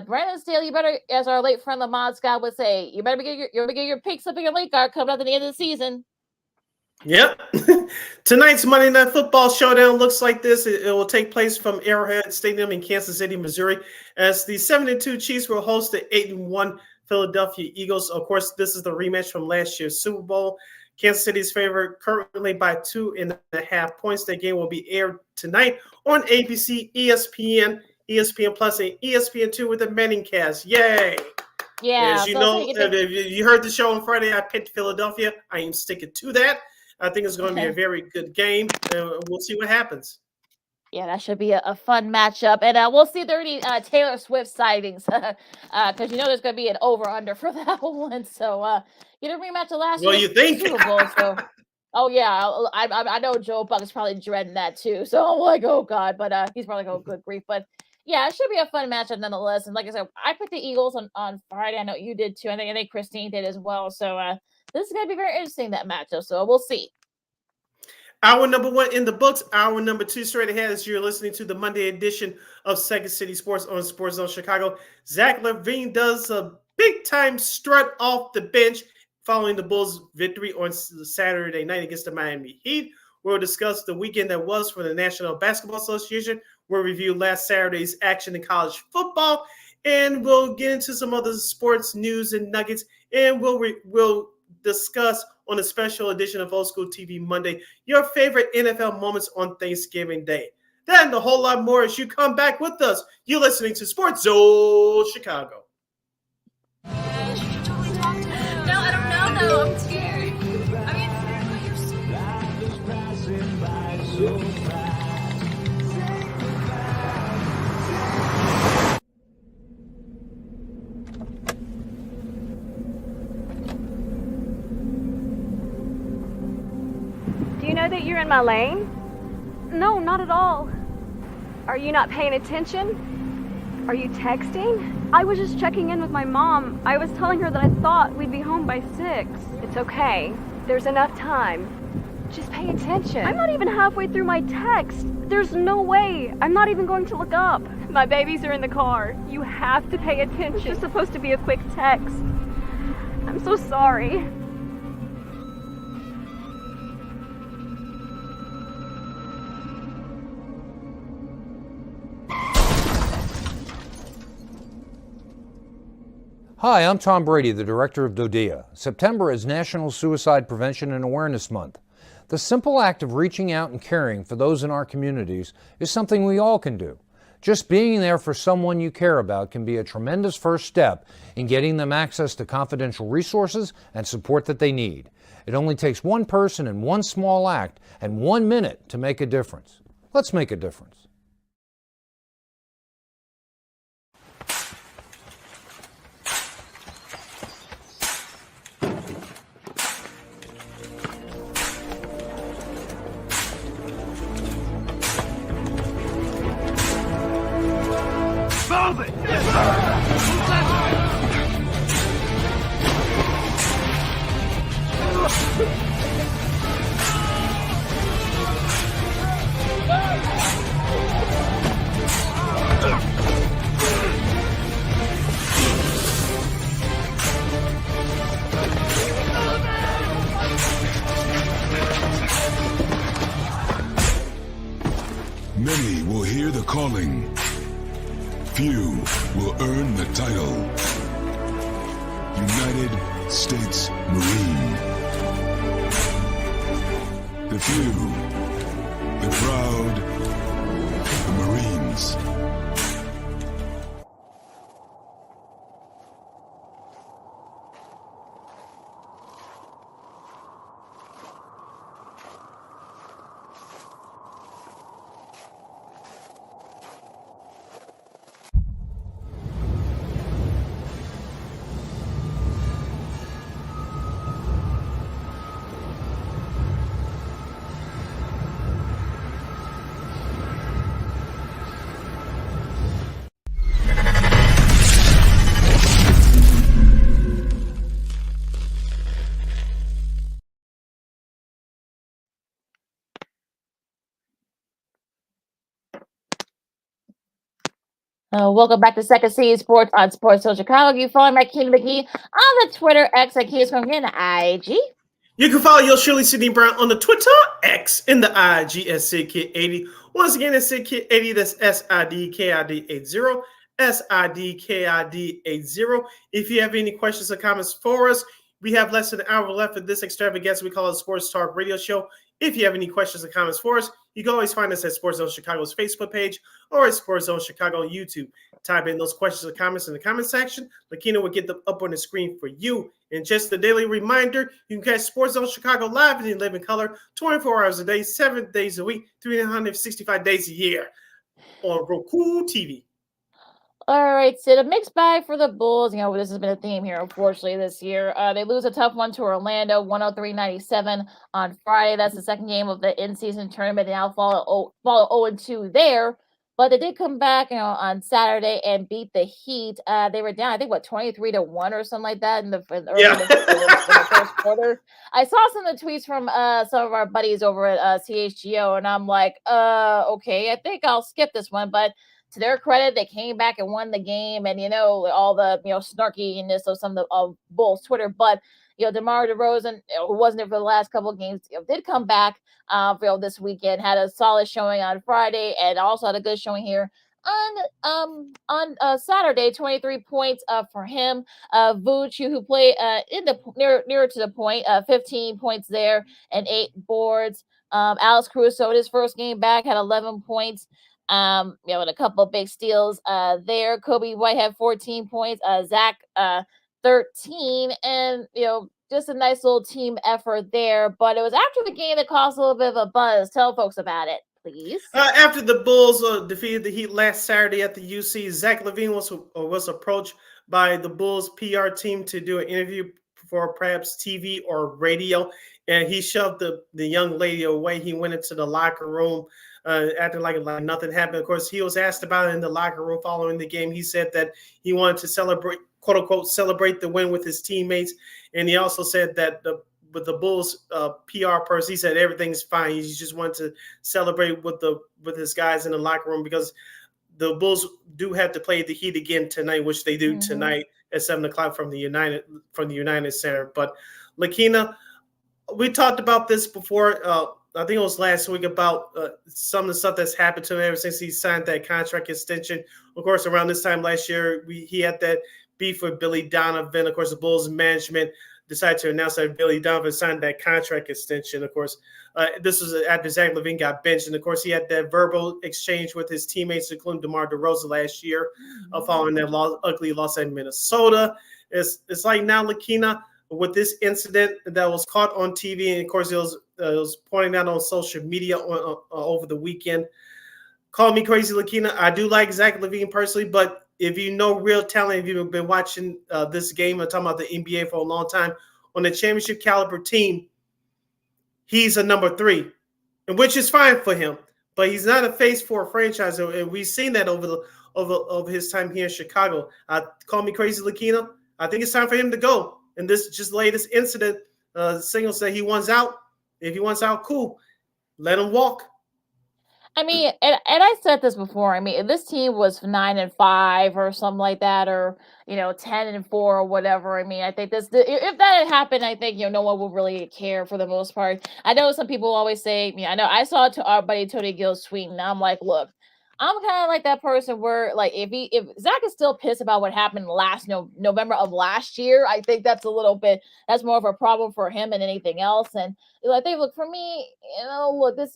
Brandon Staley, you better, as our late friend Lamont Scott would say, you better get your picks up in your late card coming up at the end of the season. Yep. Tonight's Monday Night Football showdown looks like this. It will take place from Arrowhead Stadium in Kansas City, Missouri, as the 7-2 Chiefs will host the 8-1 Philadelphia Eagles. Of course, this is the rematch from last year's Super Bowl. Kansas City's favored currently by 2.5 points. That game will be aired tonight on ABC, ESPN Plus, and ESPN2 with the Manning cast. Yay! Yeah. As you know, if you heard the show on Friday, I picked Philadelphia. I am sticking to that. I think it's going to be a very good game. We'll see what happens. Yeah, that should be a fun matchup. And we'll see if there are any Taylor Swift sightings because there's going to be an over-under for that one. So, you didn't rematch the last Well, you think? Super Bowl. So, oh, yeah. I know Joe Buck is probably dreading that too. So, I'm like, oh, God. But he's probably going, good grief. But, yeah, it should be a fun matchup nonetheless. And like I said, I picked the Eagles on Friday. I know you did too. I think Christine did as well. So, this is going to be very interesting, that matchup. So, we'll see. Hour number 1 in the books. Hour number 2 straight ahead as you're listening to the Monday edition of Second City Sports on Sports Zone Chicago. Zach LaVine does a big-time strut off the bench following the Bulls' victory on Saturday night against the Miami Heat. We'll discuss the weekend that was for the National Basketball Association. We'll review last Saturday's action in college football, and we'll get into some other sports news and nuggets, and we'll discuss on a special edition of Old School TV Monday your favorite NFL moments on Thanksgiving Day. That and a whole lot more as you come back with us. You're listening to Sports Zone Chicago. No, I don't know, though. I'm scared. You're so Do you know that you're in my lane? No, not at all. Are you not paying attention? Are you texting? I was just checking in with my mom. I was telling her that I thought we'd be home by 6. It's okay. There's enough time. Just pay attention. I'm not even halfway through my text. There's no way. I'm not even going to look up. My babies are in the car. You have to pay attention. It's just supposed to be a quick text. I'm so sorry. Hi, I'm Tom Brady, the director of DODEA. September is National Suicide Prevention and Awareness Month. The simple act of reaching out and caring for those in our communities is something we all can do. Just being there for someone you care about can be a tremendous first step in getting them access to confidential resources and support that they need. It only takes one person and one small act and 1 minute to make a difference. Let's make a difference. Move it! Many will hear the calling. Few will earn the title. United States Marine. The few, the proud, the Marines. Welcome back to Second City Sports on Sports Social Chicago. You follow my King McGee on the Twitter, X, and Keys from here in the IG. You can follow your Shirley Sidney Brown on the Twitter, X, in the IG at SidKid80. Once again, it's SidKid80. That's SIDKID80. SIDKID80. If you have any questions or comments for us, we have less than an hour left of this extravaganza. We call it a Sports Talk Radio Show. If you have any questions or comments for us, you can always find us at Sports Zone Chicago's Facebook page or at Sports Zone Chicago on YouTube. Type in those questions or comments in the comment section. Lakina will get them up on the screen for you. And just a daily reminder, you can catch Sports Zone Chicago live in living color 24 hours a day, 7 days a week, 365 days a year on Roku TV. All right, so the mixed bag for the Bulls. You know, this has been a theme here, unfortunately, this year. They lose a tough one to Orlando, 103-97 on Friday. That's the second game of the in-season tournament. They now follow 0-2 there. But they did come back, on Saturday and beat the Heat. They were down, I think, 23-1 or something like that in the first quarter. I saw some of the tweets from some of our buddies over at CHGO, and I'm like, okay, I think I'll skip this one. But to their credit, they came back and won the game, and all the snarkiness of some of Bulls Twitter. But DeMar DeRozan, who wasn't there for the last couple of games, did come back this weekend. Had a solid showing on Friday, and also had a good showing here on Saturday. 23 points for him. Vooch, who played in the nearer to the point, 15 points there and 8 boards. Alex Caruso, his first game back, had 11 points. With a couple of big steals there. Kobe White had 14 points. Zach 13, and just a nice little team effort there. But it was after the game that caused a little bit of a buzz. Tell folks about it, please. After the Bulls defeated the Heat last Saturday at the UC, Zach LaVine was approached by the Bulls PR team to do an interview for perhaps TV or radio, and he shoved the young lady away. He went into the locker room. Acting like nothing happened. Of course, he was asked about it in the locker room following the game. He said that he wanted to celebrate, quote unquote, celebrate the win with his teammates. And he also said that with the Bulls PR person, he said everything's fine. He just wanted to celebrate with his guys in the locker room because the Bulls do have to play the Heat again tonight, which they do tonight at 7:00 from the United Center. But Lakina, we talked about this before. I think it was last week about some of the stuff that's happened to him ever since he signed that contract extension. Of course, around this time last year, he had that beef with Billy Donovan. Of course, the Bulls management decided to announce that Billy Donovan signed that contract extension. Of course, this was after Zach LaVine got benched. And, of course, he had that verbal exchange with his teammates, including DeMar DeRozan last year, following that ugly loss at Minnesota. It's like now, Lakina, with this incident that was caught on TV, and, of course, it was pointing out on social media over the weekend. Call me crazy, Lakina. I do like Zach LaVine personally, but if you know real talent, if you've been watching this game, I'm talking about the NBA for a long time, on a championship caliber team, he's a number 3, and which is fine for him. But he's not a face for a franchise, and we've seen that over his time here in Chicago. Call me crazy, Lakina. I think it's time for him to go. And this just latest incident signals that he wants out. If he wants out, cool. Let him walk. I mean, and I said this before. I mean, if this team was 9-5 or something like that, or 10-4 or whatever. I mean, I think if that had happened, I think no one would really care for the most part. I know some people always say, I know I saw to our buddy Tony Gill's tweet, and I'm like, look, I'm kind of like that person where, like, if Zach is still pissed about what happened last November of last year, I think that's more of a problem for him than anything else. And I think, look, for me, look, this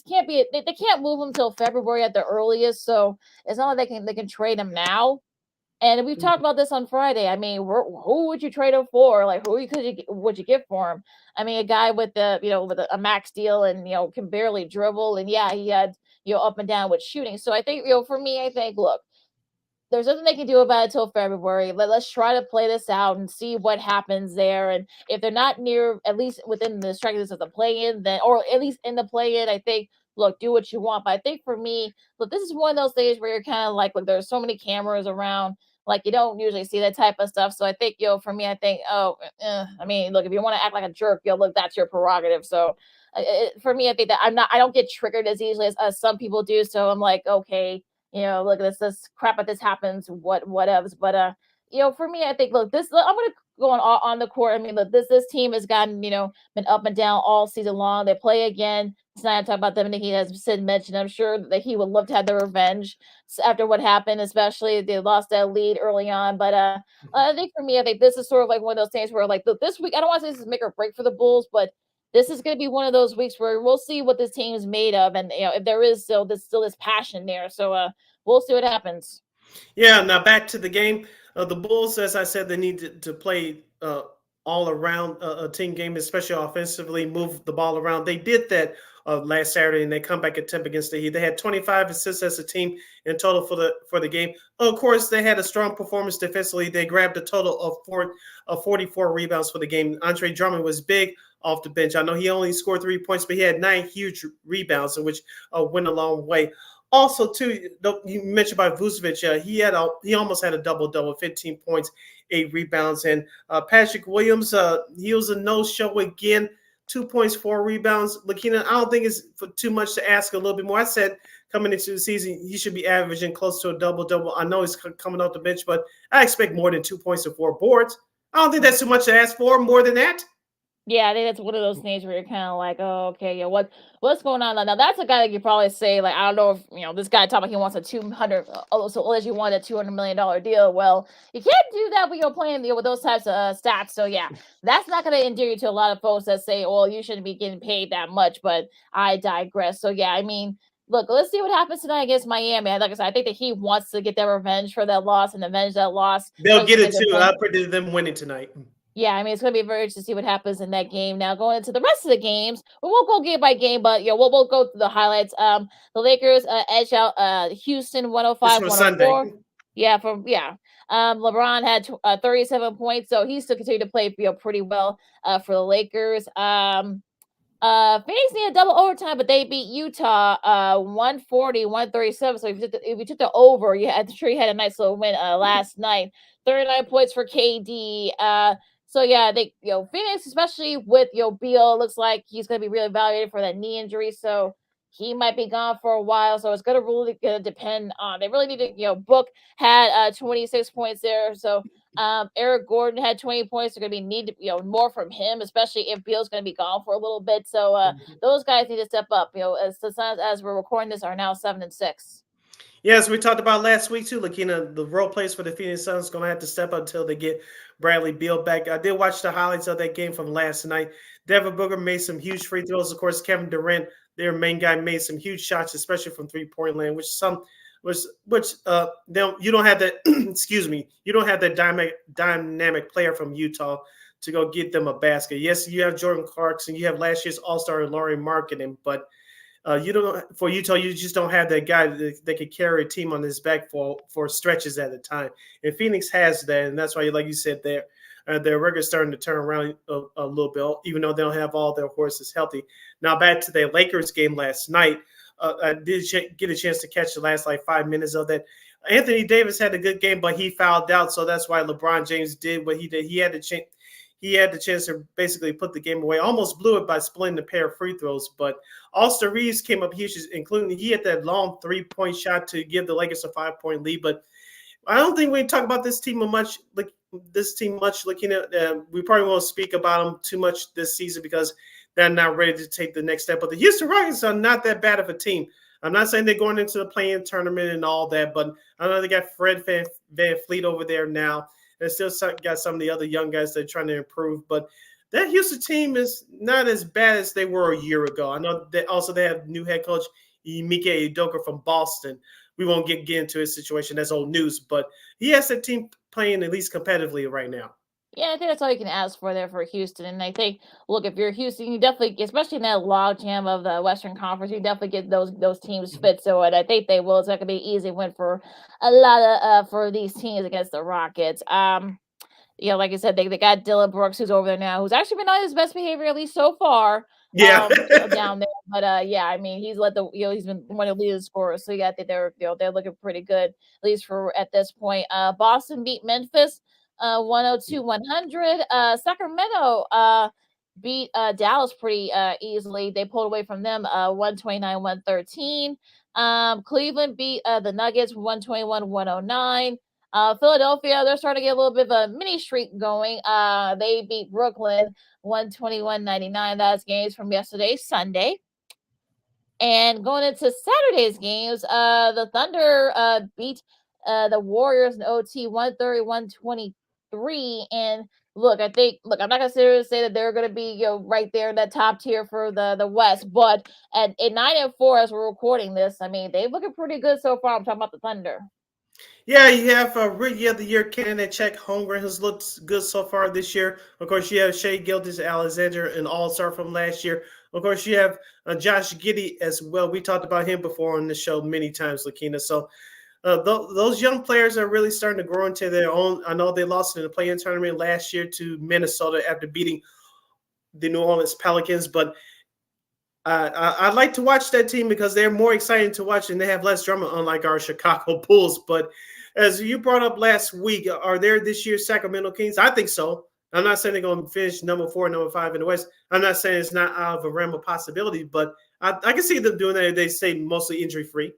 can't be. They can't move him until February at the earliest. So it's not like they can trade him now. And we've talked about this on Friday. I mean, who would you trade him for? Like, would you give for him? I mean, a guy with with a max deal and can barely dribble, and yeah, he had up and down with shooting. So I think for me, I think, look, there's nothing they can do about it till February. Let's try to play this out and see what happens there. And if they're not near, at least within the striking distance of the play-in, then, or at least in the play-in, I think, look, do what you want. But I think for me, look, this is one of those days where you're kind of like, look, there's so many cameras around, like you don't usually see that type of stuff. So I think, for me, I think, I mean, look, if you want to act like a jerk, look, that's your prerogative. So for me, I think that I don't get triggered as easily as some people do. So I'm like, okay, look, this crap at this happens, whatevs. But for me, I think, look, I'm gonna go on the court. I mean, look, this team has gotten, been up and down all season long. They play again tonight. I talk about them, and he has Sid mentioned. I'm sure that he would love to have the revenge after what happened, especially if they lost that lead early on. But I think for me, I think this is sort of like one of those things where, like, look, this week, I don't want to say this is make or break for the Bulls, but this is going to be one of those weeks where we'll see what this team is made of, and if there is still this passion there. So we'll see what happens. Yeah. Now back to the game. The Bulls, as I said, they need to play all around a team game, especially offensively, move the ball around. They did that last Saturday, and they come back at 10 against the Heat. They had 25 assists as a team in total for the game. Of course, they had a strong performance defensively. They grabbed a total of 44 rebounds for the game. Andre Drummond was big off the bench. I know he only scored 3 points, but he had 9 huge rebounds, which went a long way. Also, too, you mentioned about Vucevic. He almost had a double-double, 15 points, 8 rebounds. And Patrick Williams, he was a no-show again, 2 points, 4 rebounds. Lakina, I don't think it's too much to ask a little bit more. I said coming into the season, he should be averaging close to a double-double. I know he's coming off the bench, but I expect more than 2 points and 4 boards. I don't think that's too much to ask for, more than that. Yeah, I think that's one of those things where you're kind of like, oh, okay, what's going on now? That's a guy that you probably say, like, I don't know if this guy talking about he wants a 200, so unless you want a $200 million deal. Well, you can't do that when you're playing with those types of stats. So yeah, that's not going to endear you to a lot of folks that say, well, you shouldn't be getting paid that much. But I digress. So yeah, I mean, look, let's see what happens tonight against Miami. Like I said, I think that he wants to get that revenge for that loss and avenge that loss. They'll get it too. I predicted them winning tonight. Yeah, I mean, it's going to be very interesting to see what happens in that game. Now, going into the rest of the games, we won't go game by game, but we'll go through the highlights. The Lakers edge out Houston 105-104. Yeah, LeBron had 37 points, so he still continued to play pretty well for the Lakers. Phoenix needed double overtime, but they beat Utah 140-137. So if you took the over, I'm sure you had a nice little win last night. 39 points for KD. So yeah, they Phoenix, especially with Beal, looks like he's going to be really evaluated for that knee injury. So he might be gone for a while. So it's going to really depend on. They really need to Book had 26 points there. So Eric Gordon had 20 points. They're going to be need more from him, especially if Beal's going to be gone for a little bit. So those guys need to step up. As the Suns, as we're recording this, are now 7-6. Yes, we talked about last week too, Lakina. The role players for the Phoenix Suns going to have to step up until they get Bradley Beal back. I did watch the highlights of that game from last night. Devin Booker made some huge free throws. Of course, Kevin Durant, their main guy, made some huge shots, especially from 3-point land, which you don't have that. Excuse me, you don't have that dynamic player from Utah to go get them a basket. Yes, you have Jordan Clarkson, you have last year's All-Star Lauri Markkanen, but you don't for Utah. You just don't have that guy that could carry a team on his back for stretches at a time. And Phoenix has that, and that's why, like you said, their record's starting to turn around a little bit, even though they don't have all their horses healthy. Now back to the Lakers game last night. I did get a chance to catch the last 5 minutes of that. Anthony Davis had a good game, but he fouled out, so that's why LeBron James did what he did. He he had the chance to basically put the game away. Almost blew it by splitting a pair of free throws. But Austin Reeves came up huge, including he had that long 3-point shot to give the Lakers a 5-point lead. But I don't think we talk about this team much. We probably won't speak about them too much this season because they're not ready to take the next step. But the Houston Rockets are not that bad of a team. I'm not saying they're going into the play-in tournament and all that, but I know they got Fred Van Fleet over there now. They still got some of the other young guys that are trying to improve. But that Houston team is not as bad as they were a year ago. I know that also they have new head coach Ime Udoka from Boston. We won't get into his situation. That's old news. But he has that team playing at least competitively right now. Yeah, I think that's all you can ask for there for Houston. And I think, look, if you're Houston, you definitely, especially in that logjam of the Western Conference, you definitely get those teams fit. So, and I think they will. It's not going to be an easy win for a lot of for these teams against the Rockets. Like I said, they got Dylan Brooks, who's over there now, who's actually been on his best behavior at least so far. Yeah, down there. But I mean, he's led he's been one of the leading scorers. So yeah, I think they're looking pretty good at least for at this point. Boston beat Memphis 102-100. Sacramento beat Dallas pretty easily. They pulled away from them 129-113. Cleveland beat the Nuggets 121-109. Philadelphia, they're starting to get a little bit of a mini streak going. They beat Brooklyn 121-99. That's games from yesterday, Sunday. And going into Saturday's games, the Thunder beat the Warriors in OT 130-123. And look, I'm not gonna say that they're gonna be right there in that top tier for the West, but at 9-4 as we're recording this, I mean they're looking pretty good so far. I'm talking about the Thunder. Yeah, you have Rookie of the Year candidate Chet Holmgren, who's looked good so far this year. Of course, you have Shai Gilgeous-Alexander, an all-star from last year. Of course, you have Josh Giddey as well. We talked about him before on the show many times, Lakina. So those young players are really starting to grow into their own. I know they lost in the play-in tournament last year to Minnesota after beating the New Orleans Pelicans, but I'd like to watch that team because they're more exciting to watch and they have less drama, unlike our Chicago Bulls. But as you brought up last week, are there this year's Sacramento Kings? I think so. I'm not saying they're going to finish number 4, number 5 in the West. I'm not saying it's not out of a realm of possibility, but I can see them doing that if they stay mostly injury-free.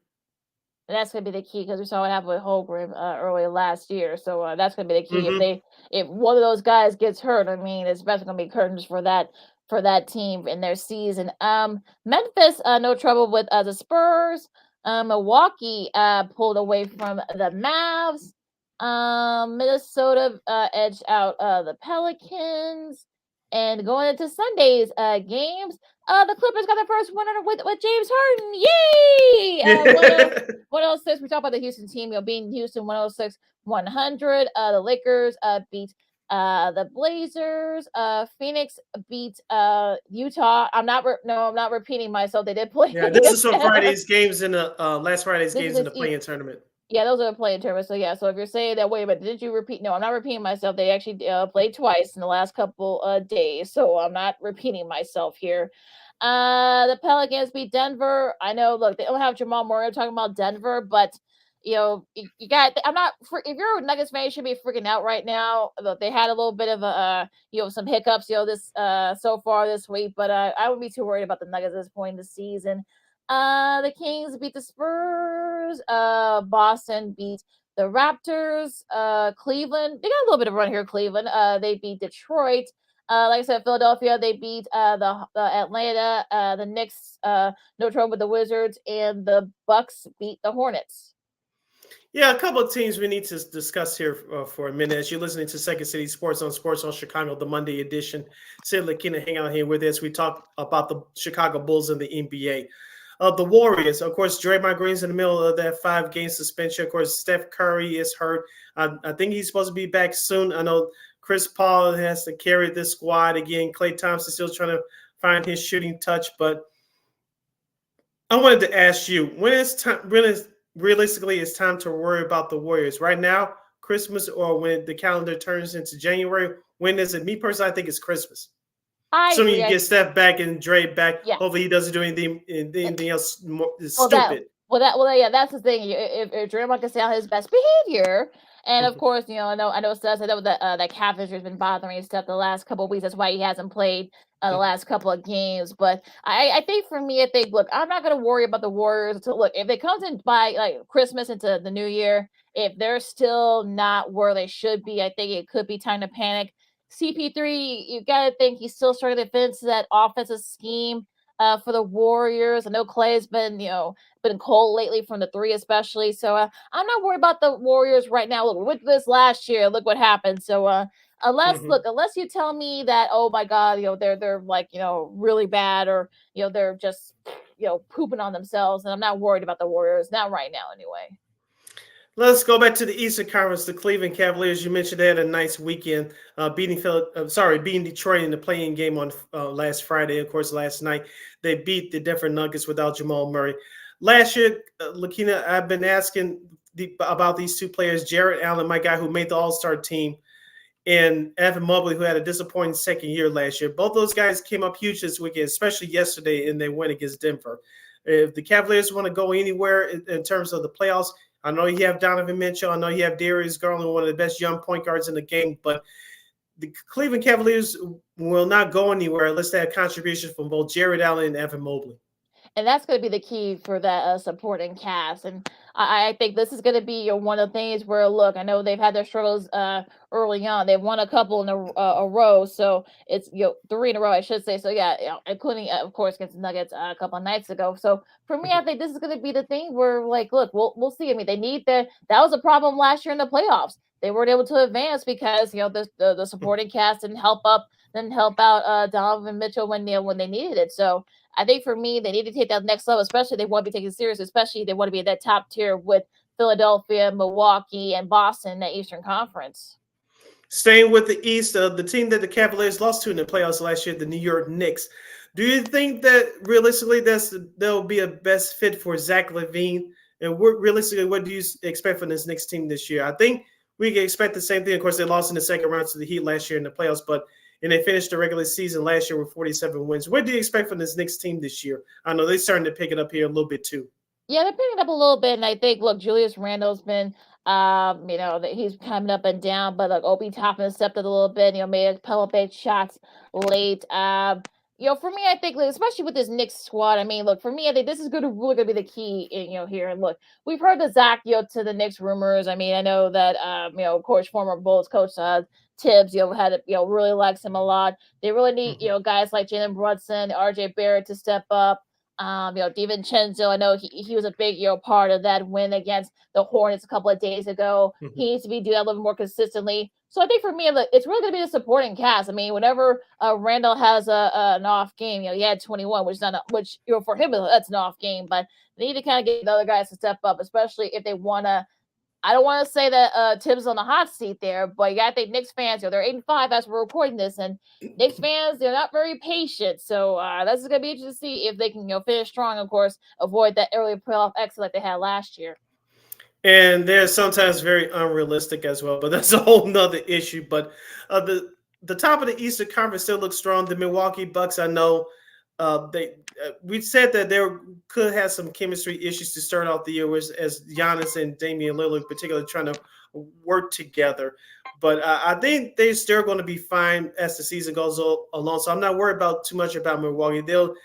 And that's going to be the key because we saw what happened with Holmgren early last year. So that's going to be the key. Mm-hmm. If one of those guys gets hurt, I mean, it's basically going to be curtains for that team in their season. Memphis, no trouble with the Spurs. Milwaukee pulled away from the Mavs. Minnesota edged out the Pelicans. And going into Sunday's games, the Clippers got their first winner with James Harden. Yay! 106. We talked about the Houston team, beating Houston 106-100. The Lakers beat the Blazers. Phoenix beat Utah. I'm not repeating myself. They did play. Yeah, this is from Friday's games in the last Friday's games in the play-in tournament. Yeah, those are the play-in tournaments. So yeah, so if you're saying that, wait, but did you repeat? No, I'm not repeating myself. They actually played twice in the last couple days, so I'm not repeating myself here. The Pelicans beat Denver. I know. Look, they don't have Jamal Murray. I'm talking about Denver, but you got. If you're a Nuggets fan, you should be freaking out right now. Look, they had a little bit of a some hiccups this so far this week, but I wouldn't be too worried about the Nuggets at this point in the season. The Kings beat the Spurs. Boston beat the Raptors. Cleveland, they got a little bit of a run here. Cleveland, they beat Detroit. Like I said, Philadelphia, they beat the Atlanta. The Knicks, no trouble with the Wizards, and the Bucks beat the Hornets. Yeah, a couple of teams we need to discuss here for a minute. As you're listening to Second City Sports on Chicago, the Monday edition. Sid Lakina hang out here with us. We talk about the Chicago Bulls and the NBA. The Warriors, of course, Draymond Green's in the middle of that 5-game suspension. Of course, Steph Curry is hurt. I think he's supposed to be back soon. I know Chris Paul has to carry this squad again. Klay Thompson's still trying to find his shooting touch. But I wanted to ask you, when is time realistically it's time to worry about the Warriors? Right now, Christmas, or when the calendar turns into January? When is it? Me personally, I think it's Christmas. Assuming you get Steph back and Dre back. Yeah. Hopefully he doesn't do anything else more stupid. Yeah, that's the thing. If Draymond can stay on his best behavior, and of course, I know that calf injury has been bothering his stuff the last couple of weeks. That's why he hasn't played the last couple of games. But I think for me, look, I'm not gonna worry about the Warriors. Look, if they come in by like Christmas into the New Year, if they're still not where they should be, I think it could be time to panic. CP3, you gotta think he's still starting to fit into that offensive scheme for the Warriors. I know Clay's been cold lately from the three, especially. So I'm not worried about the Warriors right now. Look, with this last year, look what happened. So unless you tell me that, oh my God, they're like really bad, or they're just pooping on themselves, and I'm not worried about the Warriors, not right now anyway. Let's go back to the Eastern Conference. The Cleveland Cavaliers, you mentioned they had a nice weekend, beating Detroit in the play-in game on last Friday. Of course, last night they beat the Denver Nuggets without Jamal Murray. Last year, Lakina, I've been asking about these two players, Jarrett Allen, my guy who made the All-Star team, and Evan Mobley, who had a disappointing second year last year. Both those guys came up huge this weekend, especially yesterday in their win against Denver. If the Cavaliers want to go anywhere in terms of the playoffs, I know you have Donovan Mitchell. I know you have Darius Garland, one of the best young point guards in the game. But the Cleveland Cavaliers will not go anywhere unless they have contributions from both Jarrett Allen and Evan Mobley. And that's going to be the key for that supporting cast. And I think this is going to be one of the things where, look, I know they've had their struggles early on. They've won a couple in a row, so it's 3 in a row, I should say. So yeah, including of course against the Nuggets a couple of nights ago. So for me, I think this is going to be the thing where, like, look, we'll see. I mean, they need that was a problem last year in the playoffs. They weren't able to advance because the supporting cast didn't help out Donovan Mitchell when they needed it. So I think for me, they need to take that next level, especially if they want to be taken serious, especially if they want to be at that top tier with Philadelphia, Milwaukee, and Boston in the Eastern Conference. Staying with the East, the team that the Cavaliers lost to in the playoffs last year, the New York Knicks. Do you think that realistically they'll be a best fit for Zach LaVine? And realistically, what do you expect from this Knicks team this year? I think we can expect the same thing. Of course, they lost in the second round to the Heat last year in the playoffs, and they finished the regular season last year with 47 wins. What do you expect from this Knicks team this year? I know they're starting to pick it up here a little bit too. Yeah, they're picking up a little bit, and I think, look, Julius Randle's been, he's coming up and down, but like Obi Toppin stepped up a little bit, made a couple of big shots late. For me, I think, especially with this Knicks squad, I mean, look, for me, I think this is really going to be the key, here. And look, we've heard the Zach, to the Knicks rumors. I mean, I know that, of course, former Bulls coach Tibbs, really likes him a lot. They really need, guys like Jalen Brunson, RJ Barrett to step up. DiVincenzo, I know he was a big, part of that win against the Hornets a couple of days ago. He needs to be doing that a little more consistently. So I think for me, it's really going to be the supporting cast. I mean, whenever Randall has an off game, he had 21, which is not for him that's an off game, but they need to kind of get the other guys to step up, especially if they want to. I don't want to say that Tibbs is on the hot seat there, but you got to think Knicks fans, they're 8-5 as we're recording this, and Knicks fans, they're not very patient. So this is going to be interesting to see if they can, finish strong, of course, avoid that early playoff exit like they had last year. And they're sometimes very unrealistic as well, but that's a whole nother issue. But the top of the Eastern Conference still looks strong. The Milwaukee Bucks, I know, we said that they could have some chemistry issues to start off the year, as Giannis and Damian Lillard, particularly, trying to work together. But I think they're still going to be fine as the season goes along. So I'm not worried too much about Milwaukee. They'll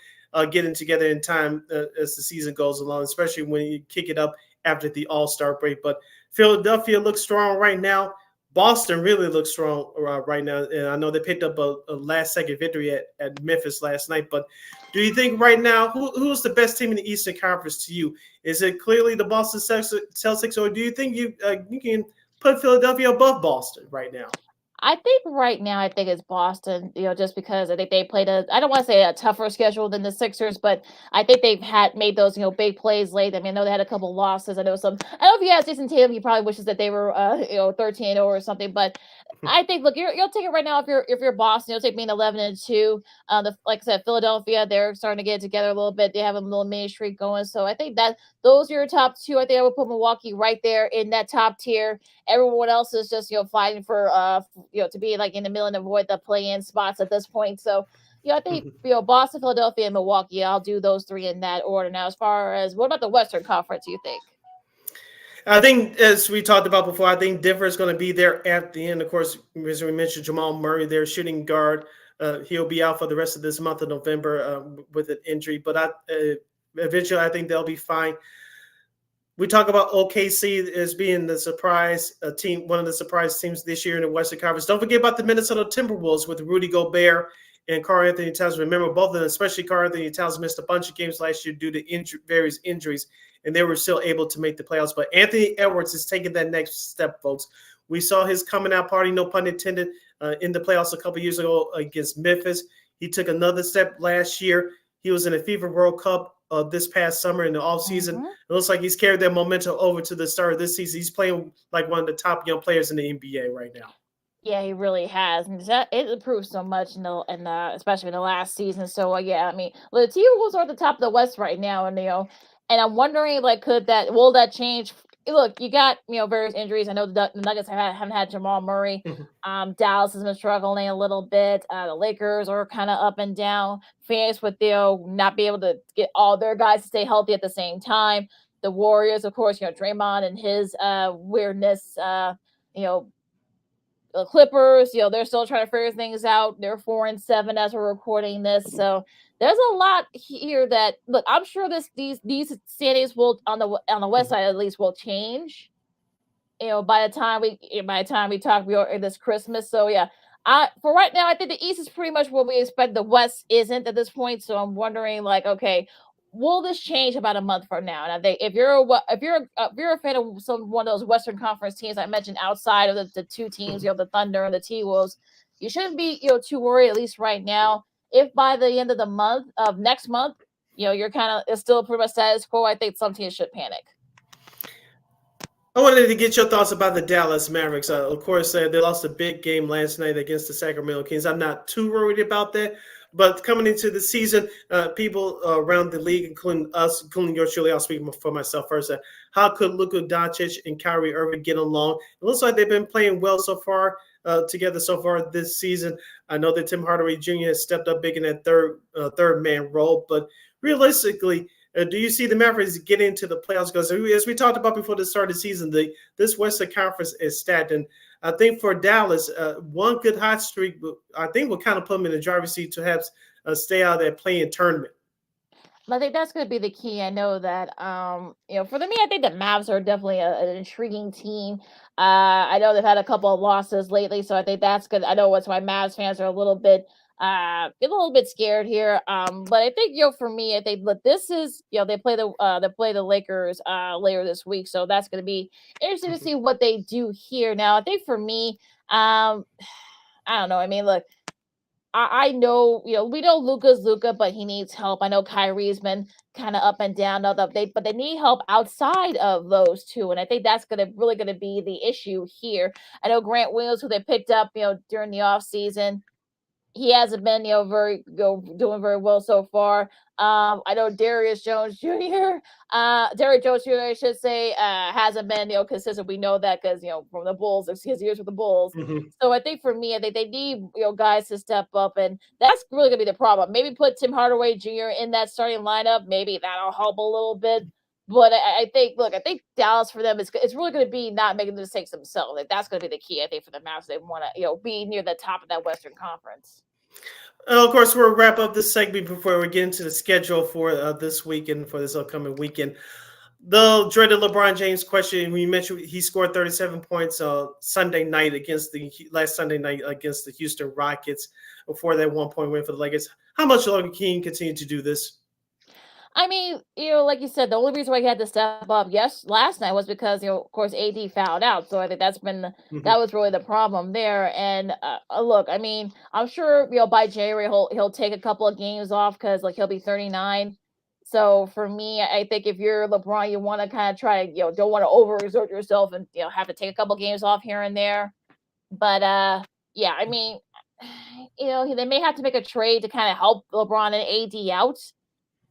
get in together in time as the season goes along, especially when you kick it up after the All-Star break. But Philadelphia looks strong right now. Boston really looks strong right now, and I know they picked up a last-second victory at Memphis last night. But do you think right now, who's the best team in the Eastern Conference to you? Is it clearly the Boston Celtics, or do you think you can put Philadelphia above Boston right now? I think right now, it's Boston, just because I think they played I don't want to say a tougher schedule than the Sixers, but I think they've made those, big plays late. I mean, I know they had a couple losses. I know I don't know if you asked Jason Tatum, he probably wishes that they were, 13-0 or something, but I think, look, you'll take it right now if you're Boston. You'll take me 11-2. Like I said, Philadelphia, they're starting to get it together a little bit. They have a little mini streak going. So I think that those are your top two. I think I would put Milwaukee right there in that top tier. Everyone else is just, fighting for, to be like in the middle and avoid the play-in spots at this point. So I think Boston, Philadelphia, and Milwaukee. I'll do those three in that order. Now, as far as what about the Western Conference? You think? I think, as we talked about before, I think Denver is going to be there at the end. Of course, as we mentioned, Jamal Murray, their shooting guard, he'll be out for the rest of this month of November with an injury. But eventually, I think they'll be fine. We talk about OKC as being the surprise team, one of the surprise teams this year in the Western Conference. Don't forget about the Minnesota Timberwolves with Rudy Gobert and Karl-Anthony Towns. Remember, both of them, especially Karl-Anthony Towns, missed a bunch of games last year due to various injuries, and they were still able to make the playoffs. But Anthony Edwards is taking that next step, folks. We saw his coming out party, no pun intended, in the playoffs a couple years ago against Memphis. He took another step last year. He was in a FIFA World Cup this past summer in the offseason. It looks like he's carried that momentum over to the start of this season. He's playing like one of the top young players in the NBA right now. Yeah, he really has, and it improved so much especially in the last season. So yeah, I mean, the T-Wolves are at the top of the West right now, and and I'm wondering will that change? Look, you got various injuries. I know the Nuggets haven't had Jamal Murray. Dallas has been struggling a little bit. The Lakers are kind of up and down. Phoenix with not be able to get all their guys to stay healthy at the same time. The Warriors, of course, Draymond and his weirdness. The Clippers, they're still trying to figure things out. They're 4-7 as we're recording this. So there's a lot here that look. I'm sure these standings will on the West side at least will change. By the time we talk this Christmas. So yeah, for right now, I think the East is pretty much what we expect. The West isn't at this point. So I'm wondering, okay, will this change about a month from now? And I think if you're a fan of one of those Western Conference teams I mentioned outside of the two teams, the Thunder and the T-Wolves, you shouldn't be too worried, at least right now. If by the end of the month of next month, you're it's still pretty much status quo, I think some teams should panic. I wanted to get your thoughts about the Dallas Mavericks. Of course, they lost a big game last night against the Sacramento Kings. I'm not too worried about that. But coming into the season, people around the league, including us, including yours truly, I'll speak for myself first. How could Luka Doncic and Kyrie Irving get along? It looks like they've been playing well so far together so far this season. I know that Tim Hardaway Jr. has stepped up big in that third man role. But realistically, do you see the Mavericks get into the playoffs? Because as we talked about before the start of the season, this Western Conference is stacked. And I think for Dallas, one good hot streak, I think will kind of put them in the driver's seat to have stay out of that play-in tournament. I think that's going to be the key. I know that, for me, I think the Mavs are definitely an intriguing team. I know they've had a couple of losses lately, so I think that's good. I know that's why Mavs fans are a little bit scared here. But I think, for me, I think this is, they play the Lakers later this week, so that's going to be interesting to see what they do here. Now, I think for me, I don't know. I mean, look. I know, we know Luka's Luka, but he needs help. I know Kyrie's been kind of up and down, but they need help outside of those two. And I think that's really going to be the issue here. I know Grant Williams, who they picked up, during the offseason, he hasn't been, doing very well so far. I know Derrick Jones Jr., I should say, hasn't been, consistent. We know that because, from the Bulls, his years with the Bulls. So I think for me, I think they need, guys to step up, and that's really gonna be the problem. Maybe put Tim Hardaway Jr. in that starting lineup. Maybe that'll help a little bit. But I think Dallas for them it's really going to be not making the mistakes themselves. Like, that's going to be the key, I think, for the Mavs. They want to be near the top of that Western Conference. Of course, we'll wrap up this segment before we get into the schedule for this weekend, for this upcoming weekend. The dreaded LeBron James question. We mentioned he scored 37 points last Sunday night against the Houston Rockets before that 1-point win for the Lakers. How much longer can he continue to do this? I mean, like you said, the only reason why he had to step up last night was because, of course, AD fouled out. So I think that's been that was really the problem there. And look, I mean, I'm sure, by January he'll take a couple of games off because he'll be 39. So for me, I think if you're LeBron, you want to kind of try to, don't want to overexert yourself and, have to take a couple of games off here and there. But yeah, I mean, they may have to make a trade to kind of help LeBron and AD out.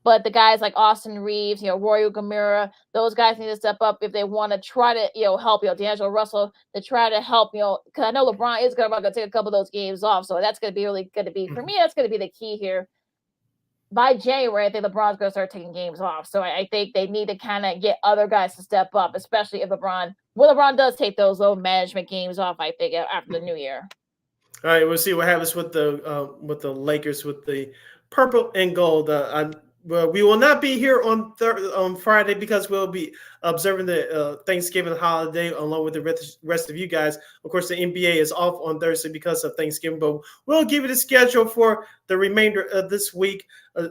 But the guys like Austin Reeves, Rory Gamira, those guys need to step up if they want to try to, help, D'Angelo Russell to try to help, because I know LeBron is going to take a couple of those games off. So that's going to be really going to be, for me, that's going to be the key here. By January, I think LeBron's going to start taking games off. So I think they need to kind of get other guys to step up, especially if LeBron does take those low management games off, I think, after the new year. All right, we'll see what happens with the Lakers with the purple and gold. Well, we will not be here on Friday because we'll be observing the Thanksgiving holiday along with the rest of you guys. Of course, the NBA is off on Thursday because of Thanksgiving, but we'll give you the schedule for the remainder of this week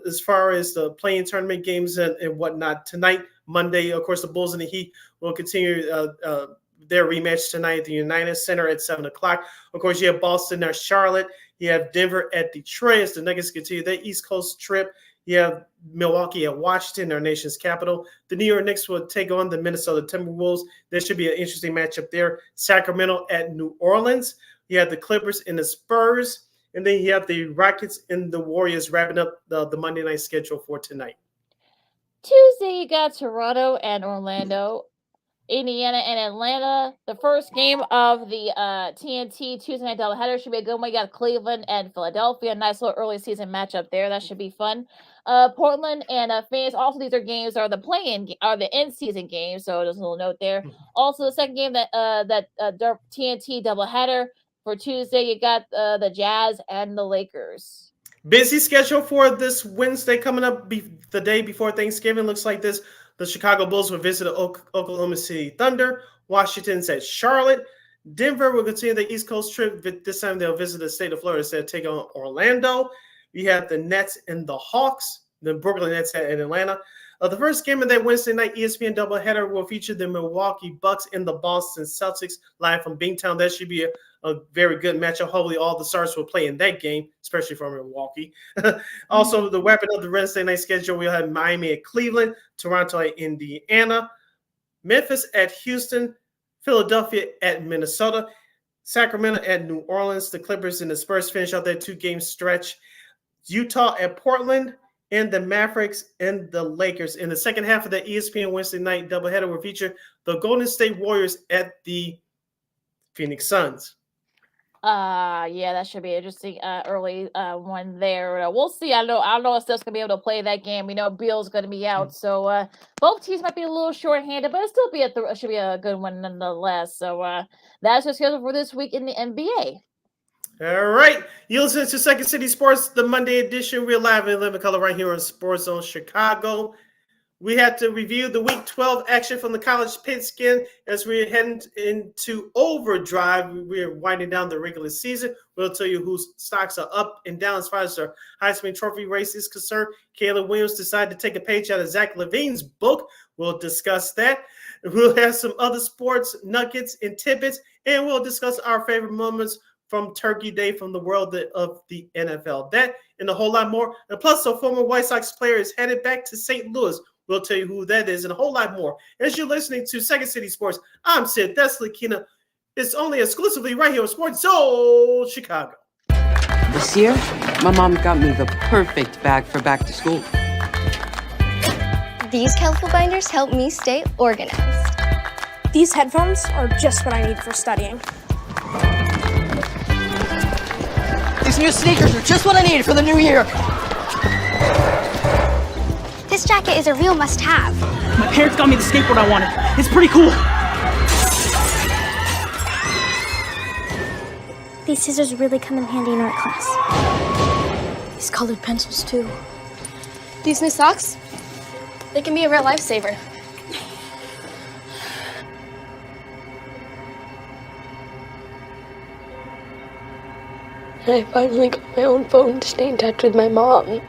as far as the playing tournament games and whatnot. Tonight, Monday, of course, the Bulls and the Heat will continue their rematch tonight at the United Center at 7 o'clock. Of course, you have Boston at Charlotte. You have Denver at Detroit as the Nuggets continue their East Coast trip. You have Milwaukee at Washington, our nation's capital. The New York Knicks will take on the Minnesota Timberwolves. There should be an interesting matchup there. Sacramento at New Orleans. You have the Clippers and the Spurs. And then you have the Rockets and the Warriors wrapping up the Monday night schedule for tonight. Tuesday, you got Toronto and Orlando. Indiana and Atlanta. The first game of the TNT Tuesday night doubleheader should be a good one. You got Cleveland and Philadelphia. Nice little early season matchup there. That should be fun. Portland and Phoenix. Also, these are the in season games. So there's a little note there. Also, the second game that TNT doubleheader for Tuesday, you got the Jazz and the Lakers. Busy schedule for this Wednesday coming up the day before Thanksgiving. Looks like this. The Chicago Bulls will visit the Oklahoma City Thunder. Washington's at Charlotte. Denver will continue the East Coast trip. This time they'll visit the state of Florida instead of taking on Orlando. You have the Nets and the Hawks, the Brooklyn Nets at Atlanta. The first game of that Wednesday night ESPN doubleheader will feature the Milwaukee Bucks and the Boston Celtics live from Bingtown. That should be a very good matchup. Hopefully all the stars will play in that game, especially from Milwaukee. Also, the weapon of the Wednesday night schedule, we'll have Miami at Cleveland, Toronto at Indiana, Memphis at Houston, Philadelphia at Minnesota, Sacramento at New Orleans. The Clippers and the Spurs finish out their 2-game stretch. Utah at Portland, and the Mavericks and the Lakers. In the second half of the ESPN Wednesday night doubleheader will feature the Golden State Warriors at the Phoenix Suns. Yeah, that should be interesting. Early one there. We'll see. I don't know if Steph's gonna be able to play that game. We know Beal's gonna be out, so both teams might be a little short-handed, but it'll still should be a good one nonetheless. So that's your schedule for this week in the NBA. All right. You listen to Second City Sports, the Monday edition. We're live in living color right here on Sports Zone Chicago. We had to review the Week 12 action from the college pigskin as we're heading into overdrive. We're winding down the regular season. We'll tell you whose stocks are up and down as far as their Heisman Trophy race is concerned. Caleb Williams decided to take a page out of Zach LaVine's book. We'll discuss that. We'll have some other sports nuggets and tidbits, and we'll discuss our favorite moments from Turkey Day from the world of the NFL. That and a whole lot more. And plus, a former White Sox player is headed back to St. Louis. We'll tell you who that is and a whole lot more. As you're listening to Second City Sports, I'm Sid Desley-Kina. It's only exclusively right here on Sports Zone Chicago. This year, my mom got me the perfect bag for back to school. These colorful binders help me stay organized. These headphones are just what I need for studying. These new sneakers are just what I needed for the new year. This jacket is a real must-have. My parents got me the skateboard I wanted. It's pretty cool. These scissors really come in handy in art class. These colored pencils, too. These new socks, they can be a real lifesaver. I finally got my own phone to stay in touch with my mom.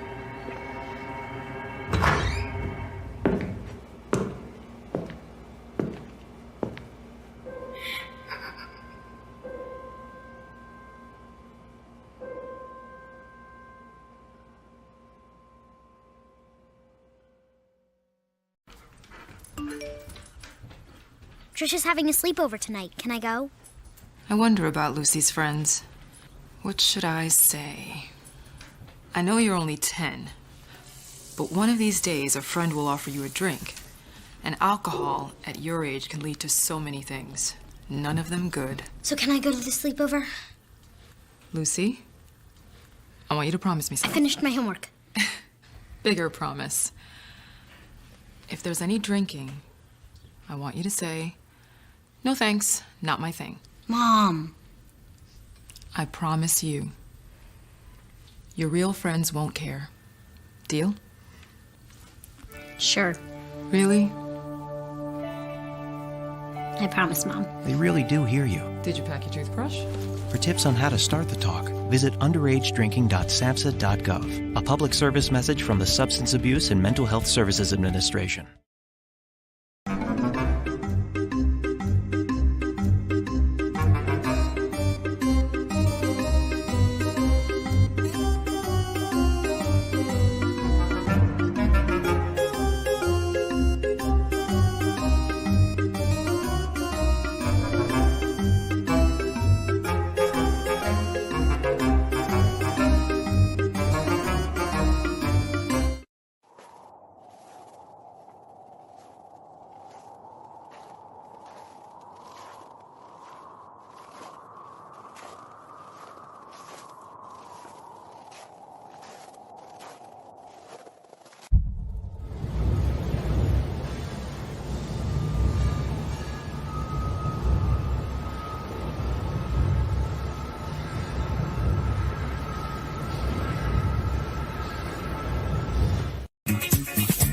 Trisha's having a sleepover tonight. Can I go? I wonder about Lucy's friends. What should I say? I know you're only 10, But one of these days, a friend will offer you a drink. And alcohol at your age can lead to so many things. None of them good. So can I go to the sleepover? Lucy, I want you to promise me I something. finished my homework. Bigger promise. If there's any drinking, I want you to say, "No thanks, not my thing." Mom. I promise you. Your real friends won't care. Deal? Sure. Really? I promise, Mom. They really do hear you. Did you pack your toothbrush? For tips on how to start the talk, visit underagedrinking.samhsa.gov, a public service message from the Substance Abuse and Mental Health Services Administration.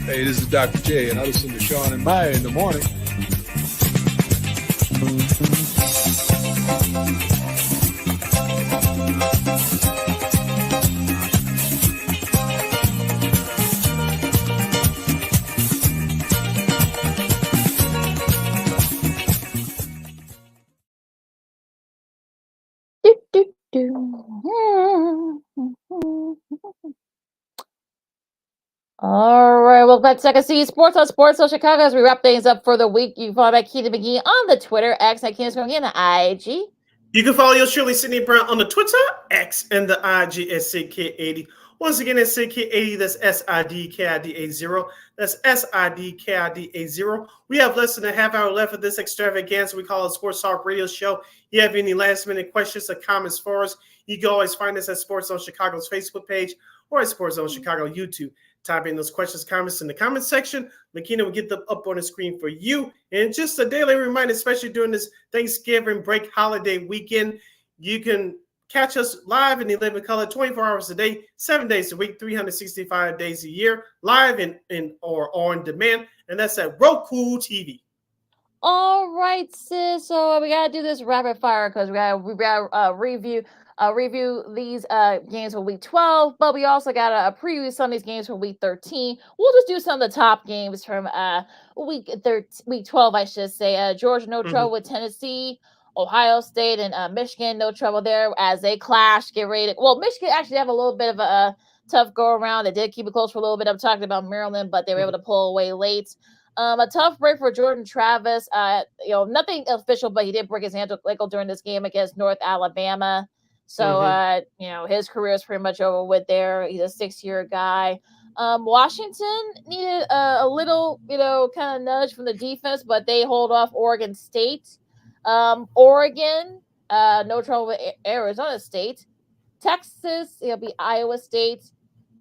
Hey, this is Dr. J, and I listen to Sean and Maya in the morning. All right, welcome back to Second City Sports on Sports Zone Chicago as we wrap things up for the week. You can follow back Keita McGee on the Twitter, X, and Keenan Scruggy on the IG. You can follow yours truly, Sydney Brown, on the Twitter, X, and the IG at SidKid80. Once again, it's SidKid80. That's SIDKID80. That's SIDKID80. We have less than a half hour left of this extravaganza we call a Sports Talk Radio Show. You have any last-minute questions or comments for us, you can always find us at Sports Zone Chicago's Facebook page or at Sports Zone Chicago YouTube. Type in those questions, comments in the comment section. McKenna will get them up on the screen for you. And just a daily reminder, especially during this Thanksgiving break holiday weekend, you can catch us live in the Living Color 24 hours a day, 7 days a week, 365 days a year, live in or on demand. And that's at Roku TV. All right, sis. So we gotta do this rapid fire because we gotta review these games for week 12, but we also gotta preview some of these games for week 13. We'll just do some of the top games from week 12, I should say. Georgia, no trouble with Tennessee. Ohio State and Michigan, no trouble there as they clash. Get ready. Well, Michigan actually have a little bit of a tough go around. They did keep it close for a little bit. I'm talking about Maryland, but they were able to pull away late. A tough break for Jordan Travis. Nothing official, but he did break his ankle during this game against North Alabama. So, his career is pretty much over with there. He's a 6-year guy. Washington needed a little, kind of nudge from the defense, but they hold off Oregon State. Oregon, no trouble with Arizona State. Texas, it'll be Iowa State.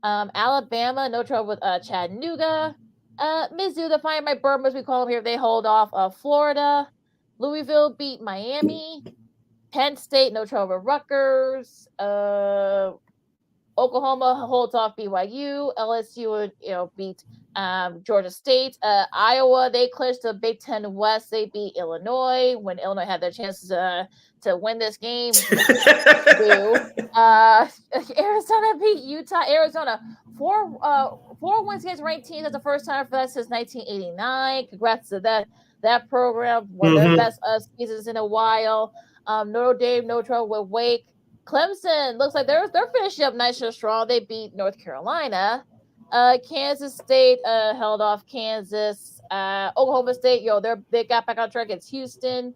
Alabama, no trouble with Chattanooga. Mizzou, the Find My Burmers, we call them here, they hold off Florida. Louisville beat Miami. Penn State, no trouble with Rutgers. Oklahoma holds off BYU. LSU, beat Georgia State. Iowa, they clinched the Big Ten West. They beat Illinois when Illinois had their chances to win this game. Arizona beat Utah. Arizona, four wins against ranked teams. That's the first time for that since 1989. Congrats to that program. One of their best seasons in a while. Notre Dame, no trouble with Wake. Clemson looks like they're finishing up nice and strong. They beat North Carolina. Kansas State held off Kansas. Oklahoma State, they got back on track. It's Houston.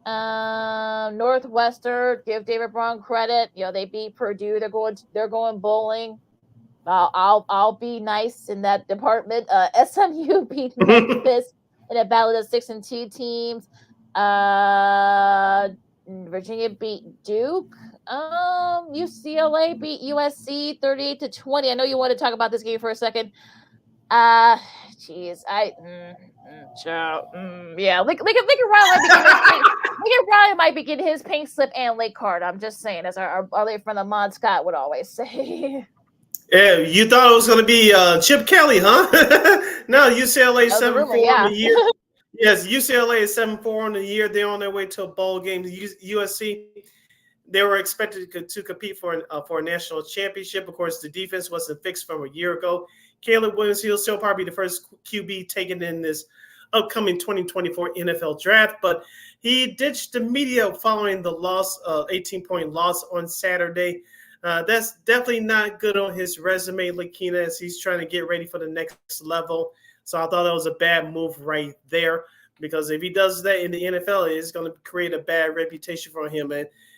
Northwestern, give David Braun credit. They beat Purdue. They're going bowling. I'll be nice in that department. SMU beat Memphis in a battle of 6-2 teams. Virginia beat Duke. UCLA beat USC 38-20. I know you want to talk about this game for a second. Jeez, yeah, Lincoln Riley might be getting his pink slip and late card. I'm just saying, as our late friend Ahmad Scott would always say. Yeah, you thought it was going to be Chip Kelly, huh? No, UCLA 7-4 on the year. Yes, UCLA is 7-4 on the year. They're on their way to a bowl game. USC, they were expected to compete for a national championship. Of course, the defense wasn't fixed from a year ago. Caleb Williams, he'll still probably be the first QB taken in this upcoming 2024 NFL draft, but he ditched the media following the loss, 18-point loss on Saturday. That's definitely not good on his resume, Lakina, as he's trying to get ready for the next level. So I thought that was a bad move right there, because if he does that in the NFL, it's going to create a bad reputation for him.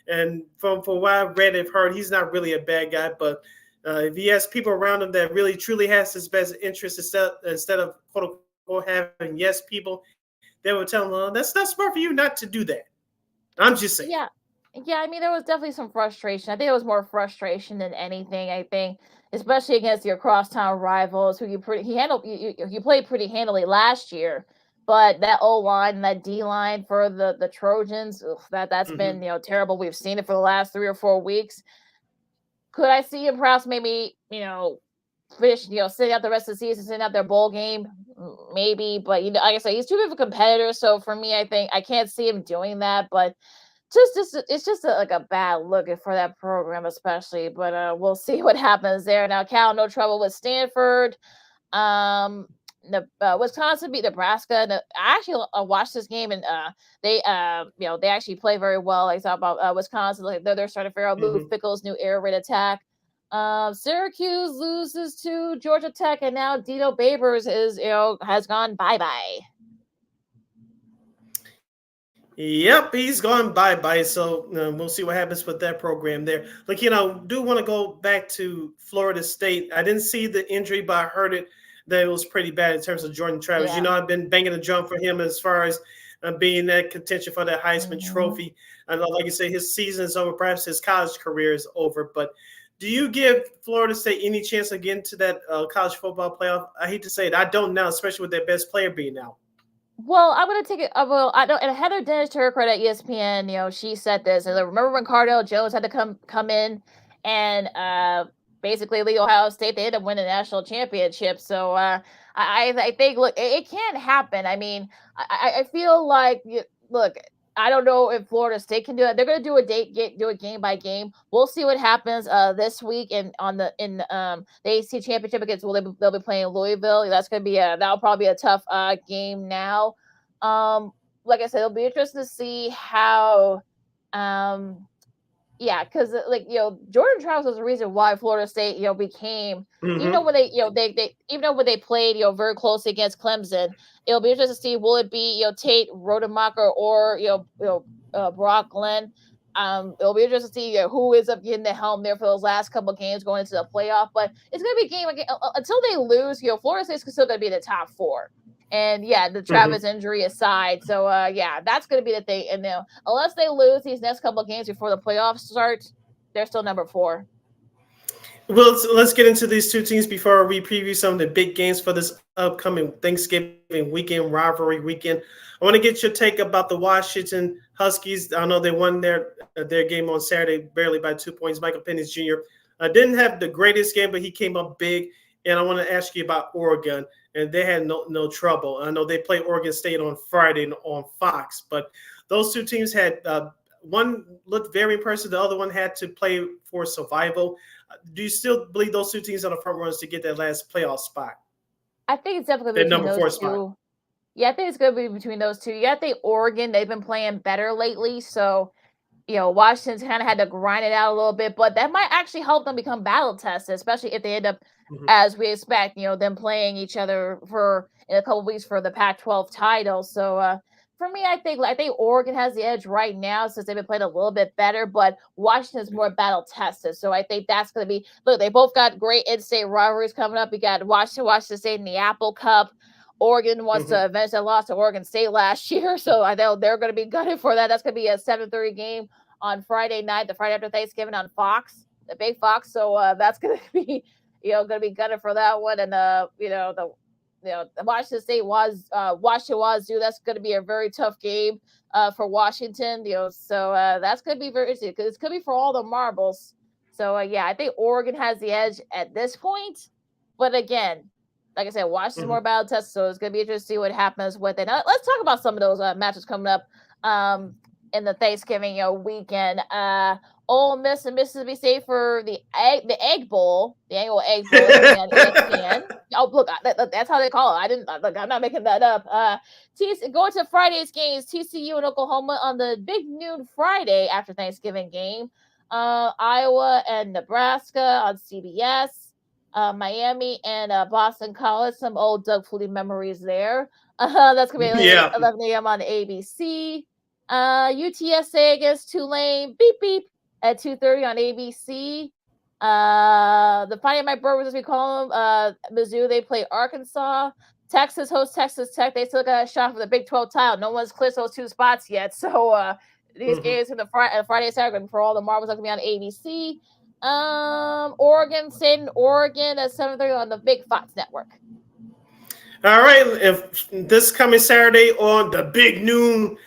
And from what I've read and heard, he's not really a bad guy, but if he has people around him that really truly has his best interest, instead of quote unquote having yes people, they would tell him, well, that's not smart for you not to do that. I'm just saying. Yeah, I mean, there was definitely some frustration. I think it was more frustration than anything. I think, especially against your crosstown rivals, who you played pretty handily last year. But that O line and that D line for the Trojans, that's been terrible. We've seen it for the last 3 or 4 weeks. Could I see him perhaps maybe finish sitting out the rest of the season, sitting out their bowl game? Maybe, but like I said, he's too big of a competitor. So for me, I think I can't see him doing that. But it's just a bad look for that program, especially. But we'll see what happens there. Now, Cal, no trouble with Stanford. Wisconsin beat Nebraska. I actually watched this game, and they actually play very well. I talk about Wisconsin. They're starting to figure out Lou Fickle's new air raid attack. Syracuse loses to Georgia Tech, and now Dino Babers has gone bye-bye. Yep, he's gone bye-bye. So we'll see what happens with that program there. Look, do want to go back to Florida State. I didn't see the injury, but I heard that it was pretty bad in terms of Jordan Travis. Yeah. I've been banging the drum for him as far as being that contention for that Heisman Trophy. I know, like you say, his season is over. Perhaps his college career is over. But do you give Florida State any chance of getting to that college football playoff? I hate to say it. I don't now, especially with their best player being out. Well, I'm gonna take it. Well, I don't. And Heather Dennis, to her credit, ESPN, she said this. And remember when Cardale Jones had to come in and basically lead Ohio State? They ended up winning the national championship. So I think, look, it can't happen. I mean, I feel like, look, I don't know if Florida State can do it. They're going to do it game by game. We'll see what happens this week in the ACC championship against. They'll be playing Louisville. That's going to be that'll probably be a tough game. Now, like I said, it'll be interesting to see how. Yeah, because Jordan Travis was the reason why Florida State became even though when they played very closely against Clemson. It'll be interesting to see, will it be Tate Rodemacher or Brock Glenn. It'll be interesting to see who ends up getting the helm there for those last couple of games going into the playoff. But it's going to be a game until they lose. Florida State's still going to be in the top 4. And the Travis injury aside, so that's going to be the thing. And unless they lose these next couple of games before the playoffs start, they're still number 4. Well, let's get into these two teams before we preview some of the big games for this upcoming Thanksgiving weekend, rivalry weekend. I want to get your take about the Washington Huskies. I know they won their game on Saturday barely by 2 points. Michael Penix Jr. Didn't have the greatest game, but he came up big. And I want to ask you about Oregon, and they had no trouble. I know they played Oregon State on Friday on Fox, but those two teams had one looked very impressive. The other one had to play for survival. Do you still believe those two teams are the front runners to get that last playoff spot? I think it's definitely between number 4 those spot. two. Yeah, I think it's going to be between those two. I think Oregon, they've been playing better lately, so Washington's kind of had to grind it out a little bit, but that might actually help them become battle tested, especially if they end up, as we expect, them playing each other in a couple weeks for the Pac-12 title. So for me, I think Oregon has the edge right now since they've been playing a little bit better, but Washington's more battle tested. So I think that's going to be look. They both got great in-state rivalries coming up. We got Washington State in the Apple Cup. Oregon wants to avenge their loss to Oregon State last year, so I know they're going to be gunning for that. That's going to be a 7:30 game on Friday night, the Friday after Thanksgiving on Fox, the big Fox. So that's going to be going to be gunning for that one, and the Washington State was Washington Wazoo. That's going to be a very tough game for Washington. So that's going to be very interesting because it's going to be for all the marbles. So I think Oregon has the edge at this point. But again, like I said, Washington's more battle tested, so it's going to be interesting to see what happens with it. Now, let's talk about some of those matches coming up in the Thanksgiving weekend. Ole Miss and Mississippi State for the Egg Bowl, the annual Egg Bowl on ESPN. Oh, look, that's how they call it. I'm not making that up. Going to Friday's games, TCU and Oklahoma on the big noon Friday after Thanksgiving game. Iowa and Nebraska on CBS. Miami and Boston College, some old Doug Flutie memories there. That's going to be 11 a.m. on ABC. UTSA against Tulane, beep, beep, at 2:30 on ABC. The Fighting Mike Burgers, as we call them, Mizzou, they play Arkansas. Texas hosts Texas Tech. They still got a shot for the Big 12 title. No one's cleared those two spots yet. So these games for the Friday and Saturday for all the marbles are going to be on ABC. Oregon State and Oregon at 7:30 on the Big Fox Network. All right. If this coming Saturday on the big noon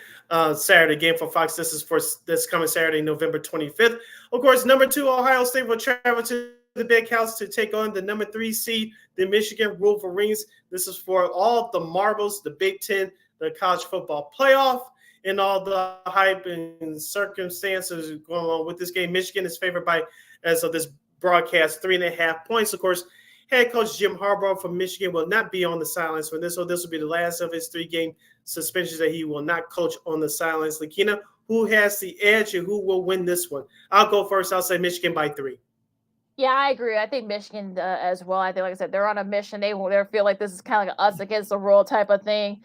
Saturday game for Fox. This is for this coming Saturday, November 25th. Of course, number 2, Ohio State will travel to the Big House to take on the number 3 seed, the Michigan Wolverines. This is for all the marbles, the Big Ten, the college football playoff, and all the hype and circumstances going on with this game. Michigan is favored by, as of this broadcast, 3.5 points. Of course, head coach Jim Harbaugh from Michigan will not be on the sidelines for this, so this will be the last of his 3-game suspensions that he will not coach on the sidelines. Lakina, who has the edge and who will win this one? I'll go first. I'll say Michigan by 3. Yeah, I agree. I think Michigan as well. I think, like I said, they're on a mission. They feel like this is kind of like an us against the world type of thing.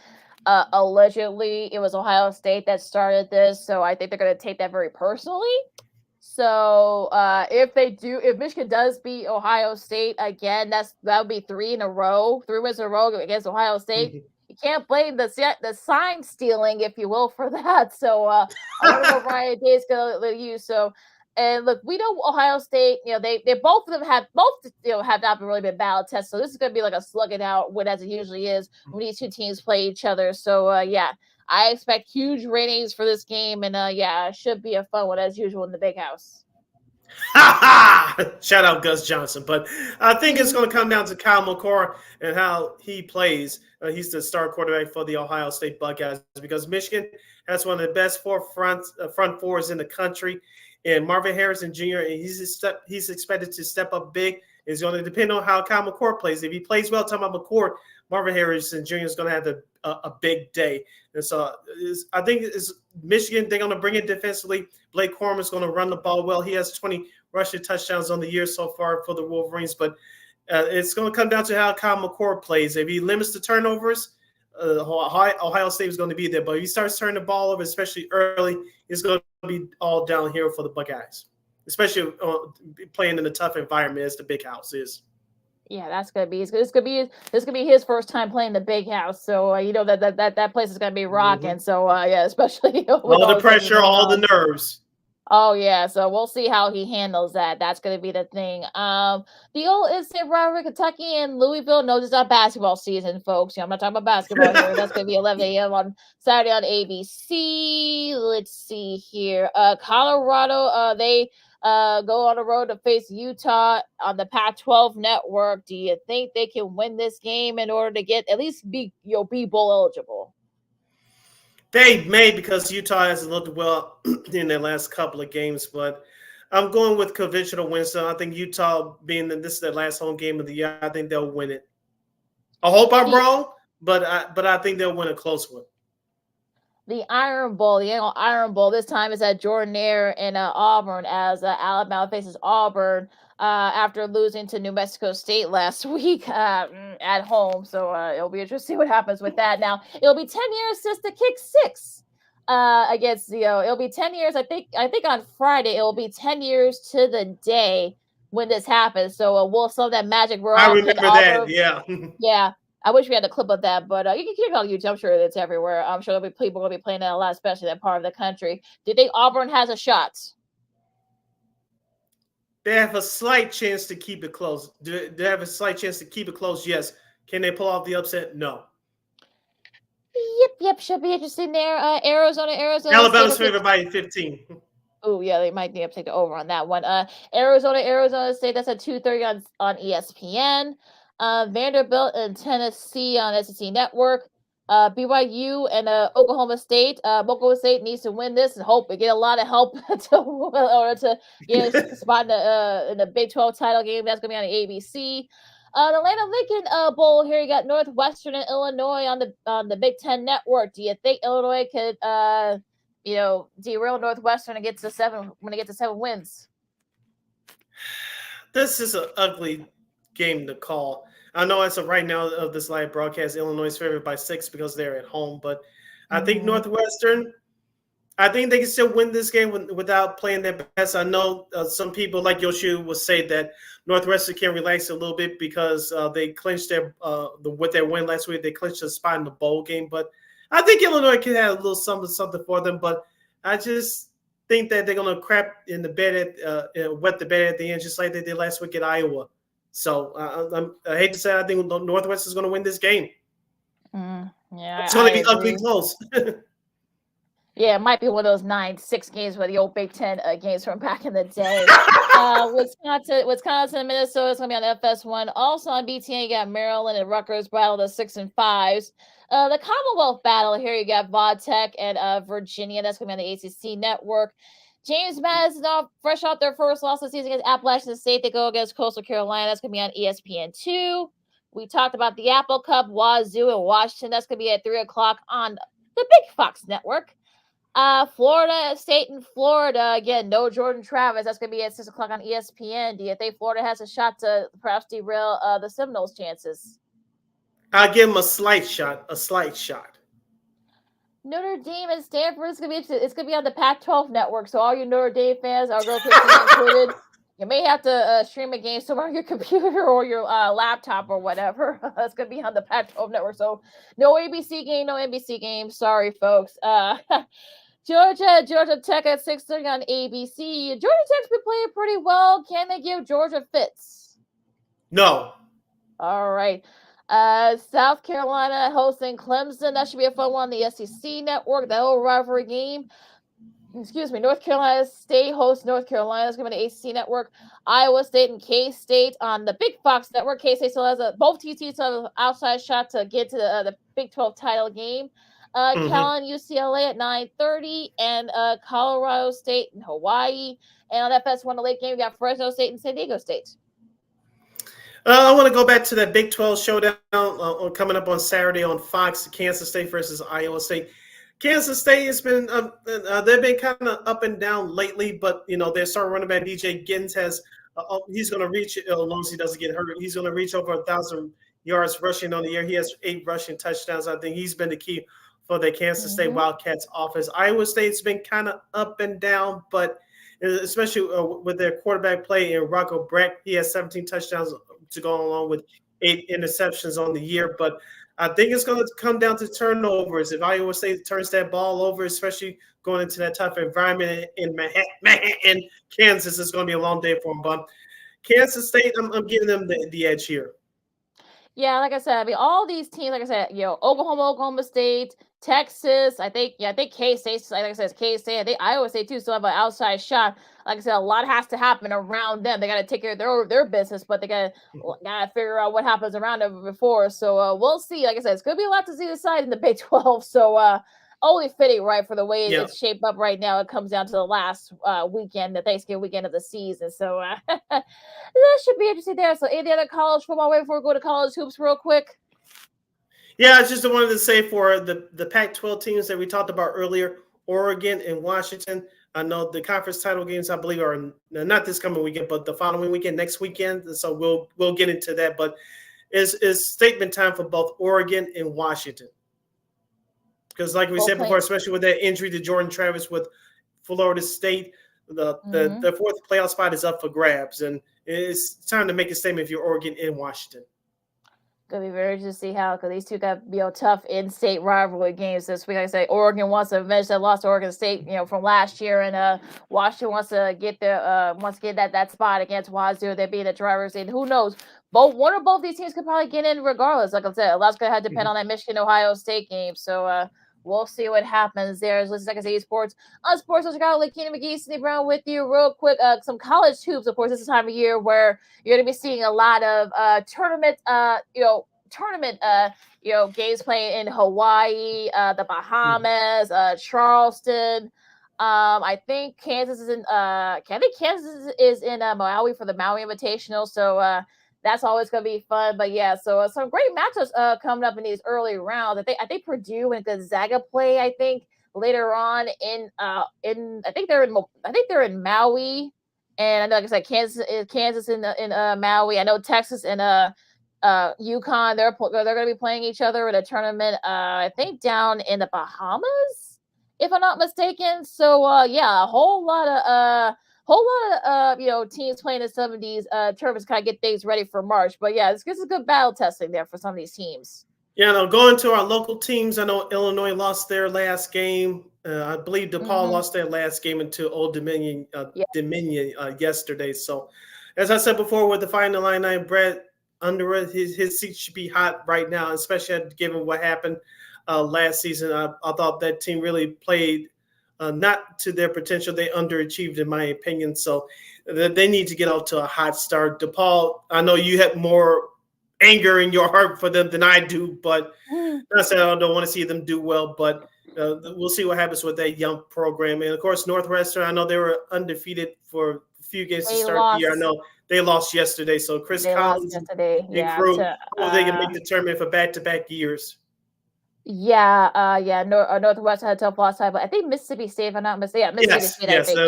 Allegedly, it was Ohio State that started this, so I think they're going to take that very personally. So if Michigan does beat Ohio State again, that would be 3 wins in a row against Ohio State. Mm-hmm. You can't blame the sign stealing, if you will, for that. So I don't know what Ryan Day is going to use. So, and look, we know Ohio State. They both of them have not really been battle tested. So this is going to be like a slug it out win, as it usually is when these two teams play each other. So I expect huge ratings for this game, and it should be a fun one as usual in the Big House. Shout out Gus Johnson. But I think it's going to come down to Kyle McCord and how he plays. He's the star quarterback for the Ohio State Buckeyes because Michigan has one of the best front fours in the country. And Marvin Harrison Jr., he's expected to step up big. It's going to depend on how Kyle McCord plays. If he plays well, talking about McCord, Marvin Harrison Jr. is going to have a big day. And so I think it's Michigan. They're going to bring it defensively. Blake Corum is going to run the ball well. He has 20 rushing touchdowns on the year so far for the Wolverines. But it's going to come down to how Kyle McCord plays. If he limits the turnovers, Ohio State is going to be there. But if he starts turning the ball over, especially early, it's going to be all down here for the Buckeyes, especially playing in a tough environment as the Big House is. Yeah, that's gonna be. This could be his first time playing the Big House. So that place is gonna be rocking. Mm-hmm. So especially with all the pressure, all the nerves. Oh yeah, so we'll see how he handles that. That's gonna be the thing. The old instant rivalry, Kentucky and Louisville. No, this is not basketball season, folks. I'm not talking about basketball here. That's gonna be 11 a.m. on Saturday on ABC. Let's see here. Colorado. They go on the road to face Utah on the Pac-12 network. Do you think they can win this game in order to at least be bowl eligible? They may, because Utah hasn't looked well in their last couple of games, but I'm going with conventional wins. So I think Utah, being that this is their last home game of the year, I think they'll win it. I hope I'm wrong, but I think they'll win a close one. the Iron Bowl, the annual Iron Bowl. This time is at Jordan-Hare in Auburn as Alabama faces Auburn after losing to New Mexico State last week at home. So it'll be interesting what happens with that. Now, it'll be 10 years since the kick six against, it'll be 10 years. I think on Friday, it'll be 10 years to the day when this happens. So we'll still have that magic. I remember that, yeah. Yeah. I wish we had a clip of that, but you can check it on YouTube. I'm sure it's everywhere. I'm sure there'll be people going to be playing that a lot, especially that part of the country. Do you think Auburn has a shot? They have a slight chance to keep it close. Do they have a slight chance to keep it close? Yes. Can they pull off the upset? No. Yep. Should be interesting there. Arizona. Alabama's favored by 15. Oh, yeah, they might need to take the over on that one. Arizona State, that's at 2:30 on ESPN. Vanderbilt and Tennessee on SEC Network. BYU and Oklahoma State. Oklahoma State needs to win this and hope get a lot of help to get a spot in the Big 12 title game. That's going to be on the ABC. The Atlanta Lincoln Bowl here. You got Northwestern and Illinois on the Big 10 Network. Do you think Illinois could derail Northwestern and get to 7 when they get to 7 wins? This is an ugly game to call. I know as of right now of this live broadcast, Illinois is favored by 6 because they're at home, but I think Northwestern, I think they can still win this game without playing their best. I know some people like Yoshi will say that Northwestern can relax a little bit because they clinched with their win last week. They clinched a spot in the bowl game, but I think Illinois can have a little something for them. But I just think that they're gonna crap in the bed wet the bed at the end, just like they did last week at Iowa. So I hate to say it, I think Northwestern is going to win this game. Yeah, it's going to be ugly close. Yeah, it might be one of those 9-6 games with the old Big Ten games from back in the day. Wisconsin, Minnesota is going to be on FS1. Also on BTN, you got Maryland and Rutgers battle the 6 and 5s. The Commonwealth battle here, you got Vodtech and Virginia. That's going to be on the ACC network. James Madison, fresh off their first loss of the season against Appalachian State. They go against Coastal Carolina. That's going to be on ESPN2. We talked about the Apple Cup, Wazoo and Washington. That's going to be at 3 o'clock on the Big Fox Network. Florida State and Florida. Again, no Jordan Travis. That's going to be at 6 o'clock on ESPN. Do you think Florida has a shot to perhaps derail the Seminoles' chances? I'll give them a slight shot. Notre Dame and Stanford is going to be interesting. It's going to be on the Pac-12 network, so all your Notre Dame fans are going to be included. You may have to stream a game somewhere on your computer or your laptop or whatever. It's going to be on the Pac-12 network, so no ABC game, no NBC game. Sorry, folks. Georgia Tech at 6:30 on ABC. Georgia Tech's been playing pretty well. Can they give Georgia fits? No. All right. South Carolina hosting Clemson. That should be a fun one on the SEC network. That whole rivalry game. North Carolina State hosts North Carolina. That's going to be the ACC network. Iowa State and K-State on the Big Fox network. K-State still has both TCs still have an outside shot to get to the Big 12 title game. Cal and UCLA at 9:30, and Colorado State and Hawaii. And on FS1, the late game, we got Fresno State and San Diego State. I want to go back to that Big 12 showdown coming up on Saturday on Fox, Kansas State versus Iowa State. Kansas State has been they've been kind of up and down lately, but their star running back DJ Giddens has he's going to reach, as long as he doesn't get hurt, he's going to reach over 1,000 yards rushing on the year. He has 8 rushing touchdowns. I think he's been the key for the Kansas State Wildcats offense. Iowa State's been kind of up and down, but especially with their quarterback play in Rocco Brett, he has 17 touchdowns to go along with 8 interceptions on the year. But I think it's going to come down to turnovers. If Iowa State turns that ball over, especially going into that tough environment in Manhattan, Kansas, it's going to be a long day for them. But Kansas State, I'm giving them the edge here. Yeah, like I said, I mean, all these teams, like I said, Oklahoma State, Texas, I think K-State, like I said, K-State, I think Iowa State too still have an outside shot. Like I said, a lot has to happen around them. They got to take care of their business, but they got to figure out what happens around them before. So we'll see. Like I said, it's going to be a lot to see decided in the Big 12. So only fitting, right, for the way it's shaped up right now. It comes down to the last weekend, the Thanksgiving weekend of the season. So that should be interesting there. So any other college football way before we go to college hoops real quick? Yeah, I just wanted to say for the Pac-12 teams that we talked about earlier, Oregon and Washington. I know the conference title games, I believe, are not this coming weekend, but the following weekend, next weekend. So we'll get into that. But it's statement time for both Oregon and Washington. Because like we said before, especially with that injury to Jordan Travis with Florida State, the fourth playoff spot is up for grabs. And it's time to make a statement if you're Oregon and Washington. Gonna be very interesting to see how, because these two got tough in-state rivalry games this week. Like I say, Oregon wants to avenge that loss to Oregon State, from last year, and Washington wants to get that spot against Wazoo. They beat the drivers, and who knows? One or both these teams could probably get in regardless. Like I said, a lot's gonna have to depend on that Michigan-Ohio State game. So we'll see what happens there. As Second City Sports on Sports of Chicago, Lakina McGee, Sidney Brown with you. Real quick, some college hoops. Of course, this is the time of year where you're going to be seeing a lot of tournament games playing in Hawaii, the Bahamas, Charleston. I think Kansas is in Maui for the Maui Invitational. So that's always going to be fun. But yeah, so some great matchups coming up in these early rounds. I think Purdue and Gonzaga play. I think later on I think they're in Maui, and like I said, Kansas in Maui. I know Texas and UConn. They're going to be playing each other in a tournament. I think down in the Bahamas, if I'm not mistaken. So yeah, a whole lot of teams playing in some of these tournaments kind of get things ready for March. But yeah, this is good battle testing there for some of these teams. Yeah, no, going to our local teams, I know Illinois lost their last game. I believe DePaul lost their last game into Old Dominion yesterday. So, as I said before, with the Final Illini, Brett Underwood, his seat should be hot right now, especially given what happened last season. I thought that team really played not to their potential. They underachieved, in my opinion. So they need to get out to a hot start. DePaul, I know you have more anger in your heart for them than I do, but not saying I don't want to see them do well, but we'll see what happens with that young program. And of course, Northwestern, I know they were undefeated for a few games to start the year. I know they lost yesterday. So Chris Collins and crew, they can make the tournament for back-to-back years. Northwestern had a tough loss time, but I think Mississippi State, if I'm not mistaken. Mississippi State, I think.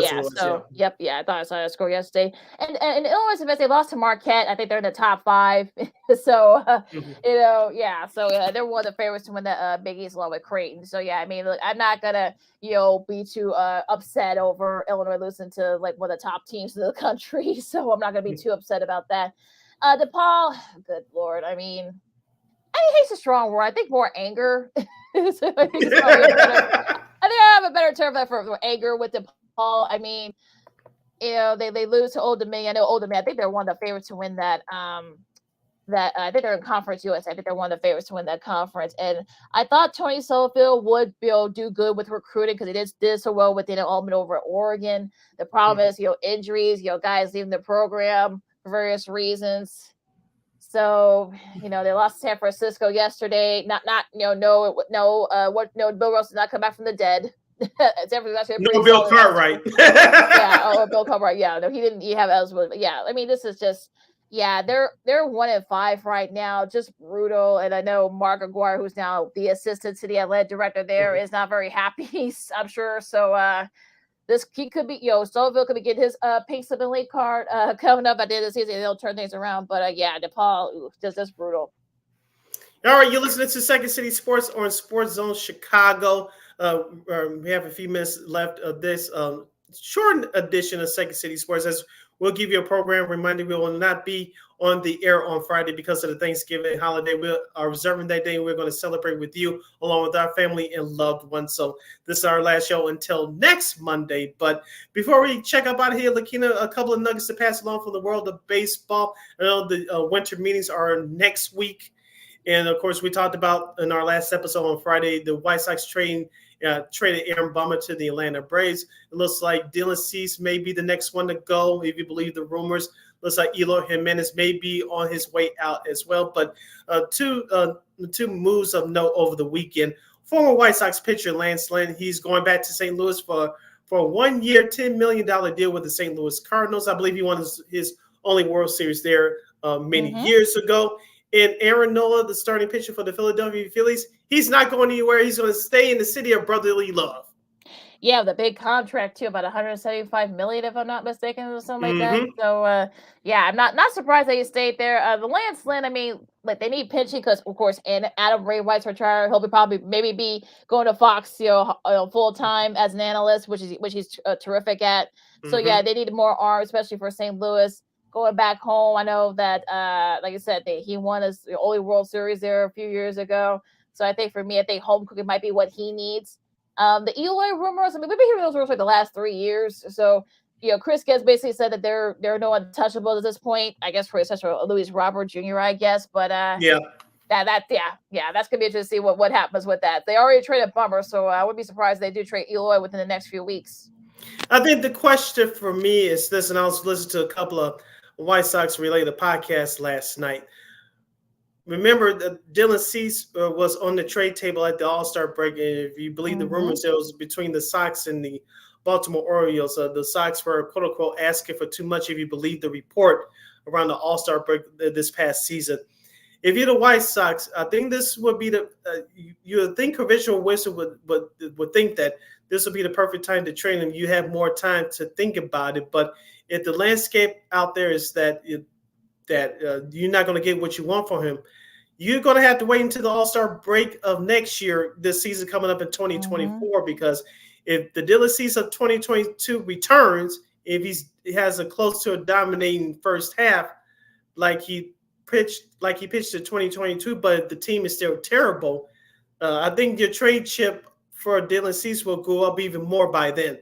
I thought I saw that score yesterday. And Illinois, they lost to Marquette. I think they're in the top 5. So, they're one of the favorites to win the Big East along with Creighton. So, yeah, I mean, look, I'm not going to, be too upset over Illinois losing to, like, one of the top teams in the country. So, I'm not going to be too upset about that. DePaul, good Lord, I mean, hate's a strong word. I think more anger. So I think I have a better term for anger with DePaul. I mean, they lose to Old Dominion. I know Old Dominion. I think they're one of the favorites to win that. I think they're in Conference USA. I think they're one of the favorites to win that conference. And I thought Tony Solofield would do good with recruiting because he did so well within Albany over at Oregon. The problem is, injuries. Guys leaving the program for various reasons. So, they lost to San Francisco yesterday. Bill Russell did not come back from the dead. No, Bill Cartwright. Bill Cartwright. Yeah, no, he didn't. You have eligibility. But yeah, I mean, this is just. Yeah, they're 1-5 right now, just brutal. And I know Mark Aguirre, who's now the assistant to the athletic director there, is not very happy. I'm sure. So. He could be, Stoville could be getting his pink slip and late card coming up at the end of the season. They'll turn things around. But DePaul, just brutal. All right, you're listening to Second City Sports on Sports Zone Chicago. We have a few minutes left of this short edition of Second City Sports. As we'll give you a program reminder, we will not be on the air on Friday because of the Thanksgiving holiday. We are reserving that day, and we're going to celebrate with you along with our family and loved ones. So this is our last show until next Monday. But before we check up out of here, Lakina, a couple of nuggets to pass along from the world of baseball. I know the winter meetings are next week. And, of course, we talked about in our last episode on Friday, the White Sox traded Aaron Bummer to the Atlanta Braves. It looks like Dylan Cease may be the next one to go, if you believe the rumors. Looks like Eloy Jimenez may be on his way out as well. But two moves of note over the weekend. Former White Sox pitcher Lance Lynn, he's going back to St. Louis for a 1-year, $10 million deal with the St. Louis Cardinals. I believe he won his only World Series there many years ago. And Aaron Nola, the starting pitcher for the Philadelphia Phillies, he's not going anywhere. He's going to stay in the city of brotherly love. Yeah, the big contract too, about 175 million, if I'm not mistaken, or something like that. Mhm. So, yeah, I'm not surprised that he stayed there. The Lance Lynn, I mean, like they need pitching because, of course, and Adam Ray White's retired. He'll probably maybe be going to Fox, full time as an analyst, which he's terrific at. So yeah, Mhm. they need more arms, especially for St. Louis. Going back home, I know that, like I said, he won his only World Series there a few years ago. So I think for me, I think home cooking might be what he needs. The Eloy rumors, I mean, we've been hearing those rumors for the last 3 years. So, Chris Getz basically said that there are no untouchables at this point. I guess for such a Luis Robert Jr., I guess. But yeah, that's gonna be interesting to see what happens with that. They already traded Bummer, so I wouldn't be surprised if they do trade Eloy within the next few weeks. I think the question for me is this, and I was listening to a couple of White Sox related podcasts last night. Remember that Dylan Cease was on the trade table at the All-Star break, and if you believe the rumors, it was between the Sox and the Baltimore Orioles. The Sox were, quote-unquote, asking for too much if you believe the report around the All-Star break this past season. If you're the White Sox, I think this would be you would think conventional wisdom would think that this would be the perfect time to trade him. You have more time to think about it. But if the landscape out there is that you're not going to get what you want from him, you're going to have to wait until the All-Star break of next year, this season coming up in 2024, because if the Dylan Cease of 2022 returns, if he has a close to a dominating first half, like he pitched in 2022, but the team is still terrible, I think your trade chip for Dylan Cease will go up even more by then.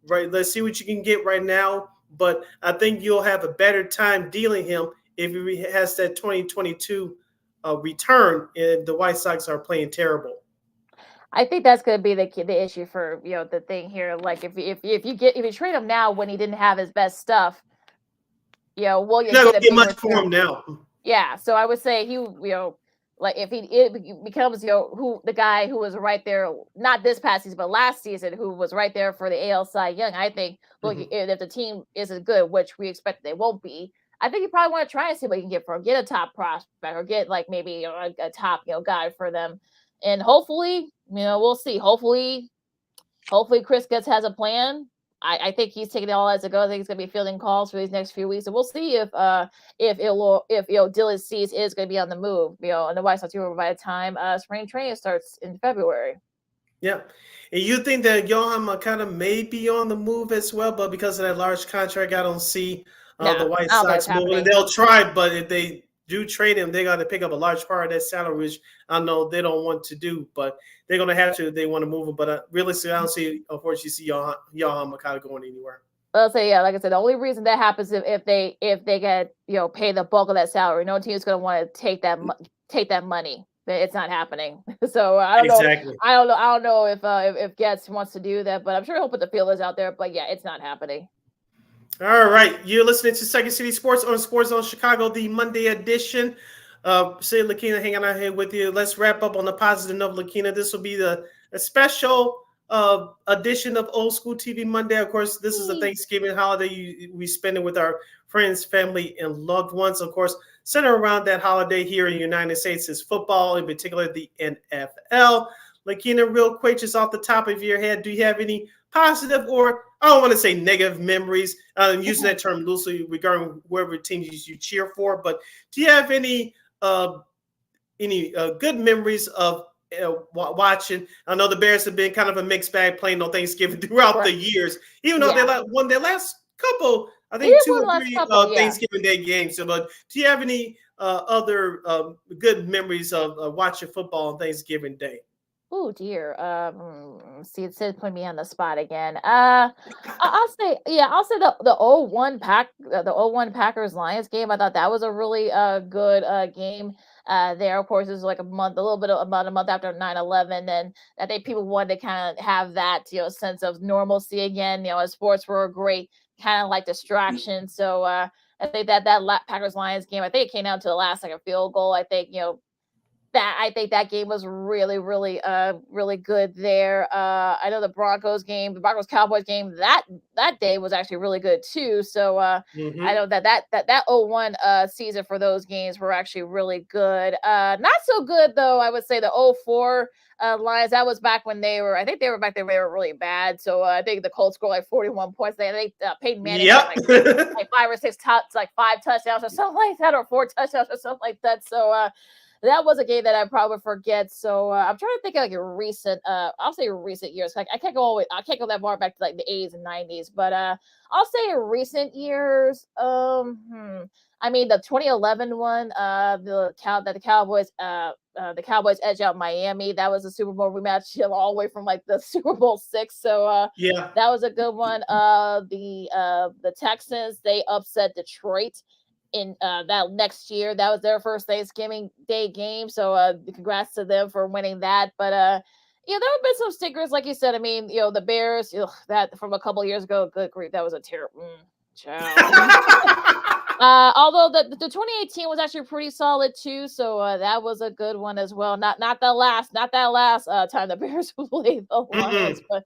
Right? Let's see what you can get right now, but I think you'll have a better time dealing him if he has that 2022 return and the White Sox are playing terrible. I think that's going to be the issue for the thing here. Like if you trade him now when he didn't have his best stuff, will you Not get get much for him now? Yeah, so I would say like if it becomes who the guy who was right there, not this past season but last season, who was right there for the AL Cy Young. I think if the team isn't good, which we expect they won't be, I think you probably want to try and see what you can get for him. Get a top prospect or get like maybe a top guy for them, and hopefully we'll see. Hopefully Chris Getz has a plan. I think he's taking it all as it goes. I think he's going to be fielding calls for these next few weeks, and we'll see if Dylan Cease is going to be on the move. And the White Sox by the time spring training starts in February. Yeah, and you think that Johan Moncada may be on the move as well, but because of that large contract, I don't see the White Sox moving. They'll try, but if they do trade him, they got to pick up a large part of that salary, which I know they don't want to do, but they're going to have to if they want to move him. But realistically, I don't see, unfortunately, Johan Moncada going anywhere. I'll say, yeah, like I said, the only reason that happens if they get pay the bulk of that salary. No team is going to want to take that money. It's not happening. So I don't know. I don't know if Getz wants to do that, but I'm sure he'll put the feelers out there. But yeah, it's not happening. All right, you're listening to Second City Sports on Sports Zone Chicago, the Monday edition. Say Lakina hanging out here with you. Let's wrap up on the positive note, Lakina. This will be a special edition of Old School TV Monday. Of course, this is a Thanksgiving holiday we spend it with our friends, family, and loved ones. Of course, centered around that holiday here in the United States is football, in particular the NFL. Lakina, real quick, just off the top of your head, do you have any positive, or I don't want to say negative memories, using that term loosely regarding whatever teams you cheer for, but do you have any good memories of watching? I know the Bears have been kind of a mixed bag playing on Thanksgiving throughout the years, even though they won their last couple, I think 2 or 3 Thanksgiving Day games. So, but do you have any other good memories of watching football on Thanksgiving Day? Oh dear. See, it's putting me on the spot again. I'll say the 0-1 Packers Lions game. I thought that was a really good game. There, of course, it was like about a month after 9/11, and I think people wanted to kind of have that sense of normalcy again. As sports were a great kind of like distraction. So I think that Packers Lions game, I think it came down to the last like a field goal. I think I think that game was really, really, really good there. I know the Broncos Cowboys game that day was actually really good too. So I know that 0-1 season for those games were actually really good. Not so good though. I would say the 0-4 Lions. That was back when I think they were back there. They were really bad. So I think the Colts scored like 41 points. I think Peyton Manning had like 5 or 6 like 5 touchdowns or something like that, or 4 touchdowns or something like that. So that was a game that I probably would forget. So I'm trying to think of like a recent, I'll say recent years. Like I can't go that far back to like the 80s and 90s, but I'll say recent years. I mean the 2011 one, the Cowboys edge out Miami. That was a Super Bowl rematch all the way from like the Super Bowl 6. So that was a good one. The Texans, they upset Detroit in that next year. That was their first Thanksgiving Day game. So congrats to them for winning that. But there have been some stickers, like you said. I mean, the Bears, that from a couple of years ago, good grief, that was a terrible although the 2018 was actually pretty solid too. So that was a good one as well. Not that last time the Bears played the Lions, but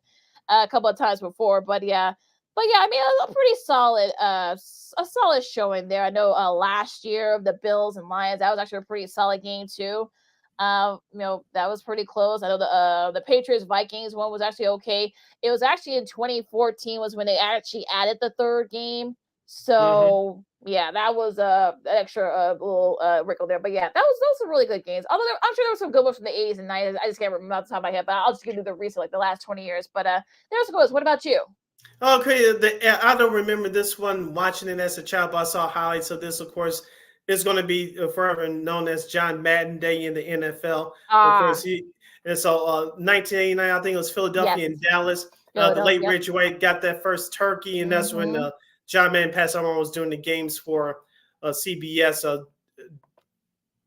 a couple of times before. But yeah, I mean, a pretty solid, a solid showing there. I know last year of the Bills and Lions, that was actually a pretty solid game too. That was pretty close. I know the Patriots Vikings one was actually okay. It was actually in 2014 was when they actually added the third game. So yeah, that was an extra little wrinkle there. But yeah, those are really good games. Although I'm sure there were some good ones from the 80s and 90s. I just can't remember off the top of my head. But I'll just give you the recent, like the last 20 years. But there's some good ones. What about you? Okay, I don't remember this one watching it as a child, but I saw highlights of this. Of course, is going to be forever known as John Madden Day in the NFL. Of course, 1989, I think it was Philadelphia and Dallas. The late Reggie White got that first turkey, and that's when John Madden Passover was doing the games for CBS.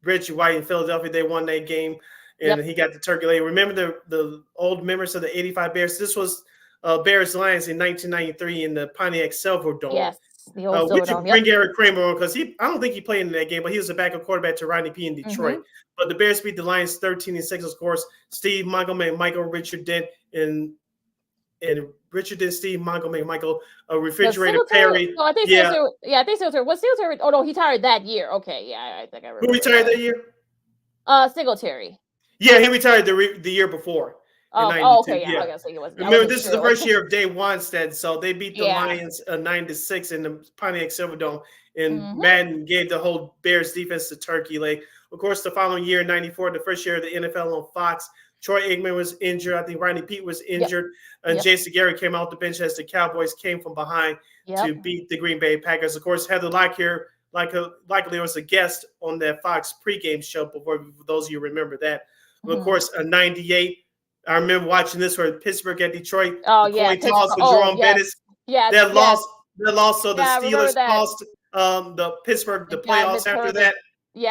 Reggie White in Philadelphia, they won that game, and he got the turkey leg. Remember the old members of the 85 Bears? This was Bears Lions in 1993 in the Pontiac Silverdome. Yes, the old we should Silverdome. bring Eric Kramer on because I don't think he played in that game, but he was a backup quarterback to Rodney P in Detroit. But the Bears beat the Lions 13-6. Of course, Steve Montgomery, Michael Richard Dent, and Richard Dent, Steve Montgomery, Michael Refrigerator Perry. No, I think I think so. Was Singletary? Oh no, he retired that year. Okay, yeah, I think I remember. Who retired that year? Singletary. Yeah, he retired the year before. Okay, yeah. I guess he was. Remember, this is the first year of Dave Wanstead, so they beat the Lions 9-6 in the Pontiac Silverdome, and Madden gave the whole Bears defense the turkey leg. Of course, the following year, in '94, the first year of the NFL on Fox, Troy Aikman was injured. I think Rodney Peete was injured, and Jason Garrett came off the bench as the Cowboys came from behind to beat the Green Bay Packers. Of course, Heather Locklear was a guest on that Fox pregame show before. For those of you who remember that, of course, '98. I remember watching this where Pittsburgh at Detroit. Oh, the coin toss with Jerome Bettis. Yeah, that loss. So the Steelers lost the Pittsburgh the playoffs after that. He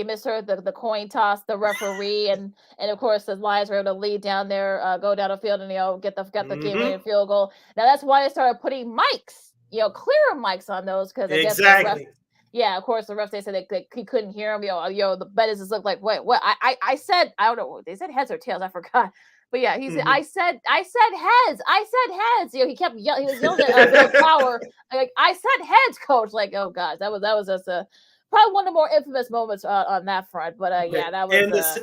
misheard the coin toss, the referee, and of course the Lions were able to lead down there, go down the field, and get the game-winning field goal. Now that's why they started putting mics, clearer mics on those because exactly. Yeah, of course, the refs, they said he couldn't hear him. The Bettis just looked like, wait, what? I said, I don't know, they said heads or tails, I forgot. But yeah, he said, I said heads. I said heads. He kept yelling, he was yelling at Bill Power. Like, I said heads, coach. Like, oh gosh, that was just probably one of the more infamous moments on that front. But that was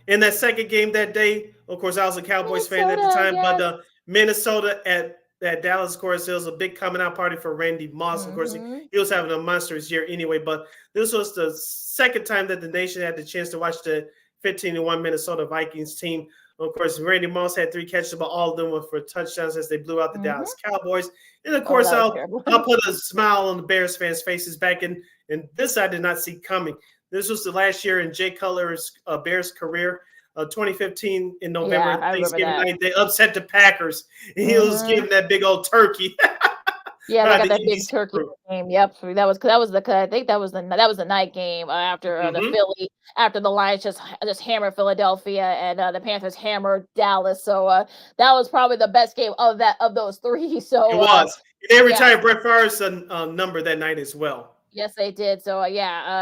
in that second game that day, of course, I was a Cowboys fan at the time, but Minnesota at Dallas, of course, it was a big coming out party for Randy Moss. Of course, he was having a monstrous year anyway, but this was the second time that the nation had the chance to watch the 15-1 Minnesota Vikings team. Of course, Randy Moss had 3 catches, but all of them were for touchdowns as they blew out the Dallas Cowboys. And of course, I'll put a smile on the Bears fans' faces back in, and this I did not see coming. This was the last year in Jay Cutler's Bears career. 2015 in November, Thanksgiving night, they upset the Packers. And he was giving that big old turkey. They got that big turkey game. Yep, I think that was the night game after the Lions just hammered Philadelphia and the Panthers hammered Dallas. So that was probably the best game of those 3. So it was. They retired Brett Favre's number that night as well. Yes, they did. So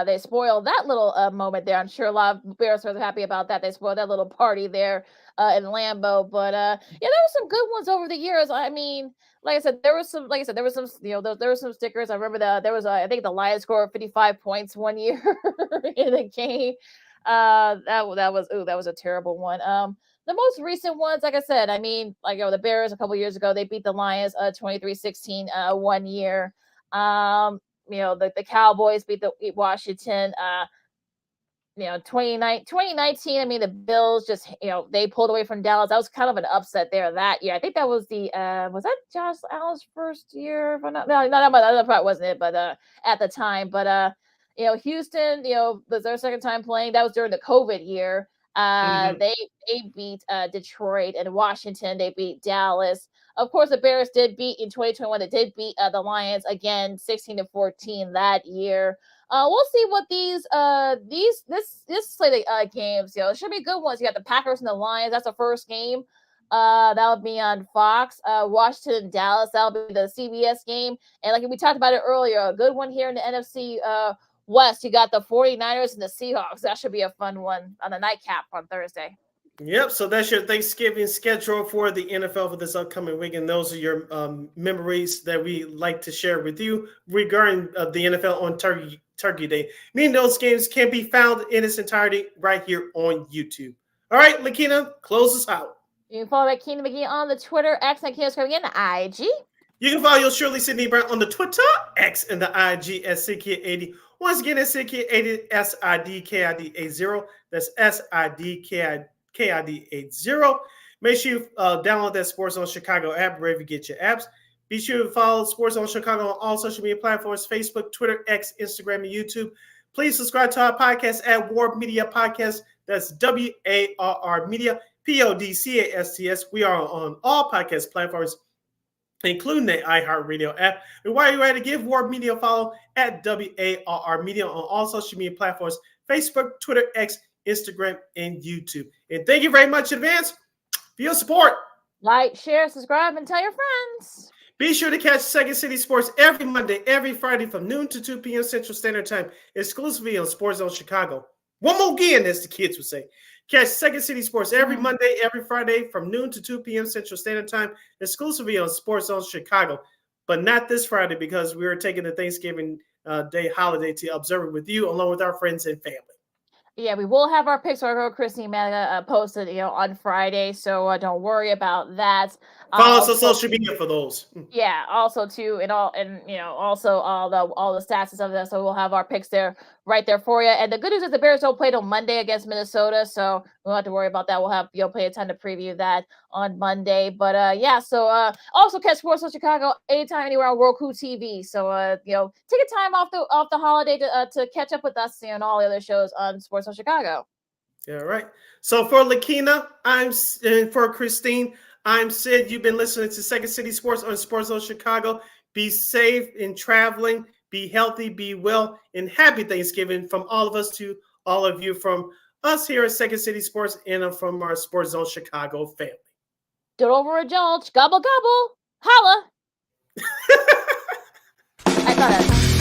they spoiled that little moment there. I'm sure a lot of Bears fans are happy about that. They spoiled that little party there in Lambeau. But there were some good ones over the years. I mean, like I said, there was some. Like I said, there was some. There were some stickers. I remember there was. I think the Lions scored 55 points one year in a game. That was a terrible one. The most recent ones, like I said, I mean, the Bears a couple years ago, they beat the Lions 23-16 one year. The Cowboys beat Washington. 2019, I mean, the Bills just, they pulled away from Dallas. That was kind of an upset there that year. I think that was was that Josh Allen's first year? If I'm not, no, that probably wasn't it, but at the time. But, Houston, was their second time playing. That was during the COVID year. They beat Detroit, and Washington, they beat Dallas. Of course, the Bears did beat in 2021. They did beat the Lions again, 16-14 that year. We'll see what this slate of games. It should be good ones. You got the Packers and the Lions. That's the first game. That'll be on Fox. Washington and Dallas. That'll be the CBS game. And like we talked about it earlier, a good one here in the NFC West. You got the 49ers and the Seahawks. That should be a fun one on the nightcap on Thursday. Yep, so that's your Thanksgiving schedule for the NFL for this upcoming week, and those are your memories that we like to share with you regarding the NFL on Turkey Day. Meaning those games can be found in its entirety right here on YouTube. All right, Lakina, close us out. You can follow Lakina McGee on the Twitter, X, and Lakina's coming in the IG. You can follow your Shirley Sydney Brown on the Twitter, X, and the IG at SidKid80. Once again, it's SidKid80, SIDKID80. That's SIDKID80. Make sure you download that Sports Zone Chicago app wherever you get your apps. Be sure to follow Sports Zone Chicago on all social media platforms: Facebook, Twitter, X, Instagram, and YouTube. Please subscribe to our podcast at Warp Media Podcast. That's WARR Media, PODCASTS. We are on all podcast platforms, including the iHeartRadio app. And while you're at it, give Warp Media a follow at WARR Media on all social media platforms: Facebook, Twitter, X, Instagram, and YouTube. And thank you very much in advance for your support. Like, share, subscribe, and tell your friends. Be sure to catch Second City Sports every Monday, every Friday from noon to 2 p.m. Central Standard Time, exclusively on Sports Zone Chicago. One more again, as the kids would say. Catch Second City Sports every Monday, every Friday from noon to 2 p.m. Central Standard Time, exclusively on Sports Zone Chicago. But not this Friday, because we are taking the Thanksgiving Day holiday to observe it with you, along with our friends and family. Yeah, we will have our picks. Our girl Christine Mega posted, on Friday, so don't worry about that. Follow us on social media for those. Yeah, also too, also all the stats and stuff that. So we'll have our picks there, right there for you. And the good news is the Bears don't play till Monday against Minnesota, so we don't have to worry about that. We'll have plenty of time to preview that on Monday. But so also catch Sports Zone Chicago anytime, anywhere on Roku TV. So take a time off the holiday to catch up with us and all the other shows on Sports Zone Chicago. All right. So for Lakina, and for Christine, I'm Sid. You've been listening to Second City Sports on Sports Zone Chicago. Be safe in traveling. Be healthy. Be well. And happy Thanksgiving from all of us to all of you, from us here at Second City Sports and from our Sports Zone Chicago family. Don't overindulge. Gobble, gobble. Holla. I thought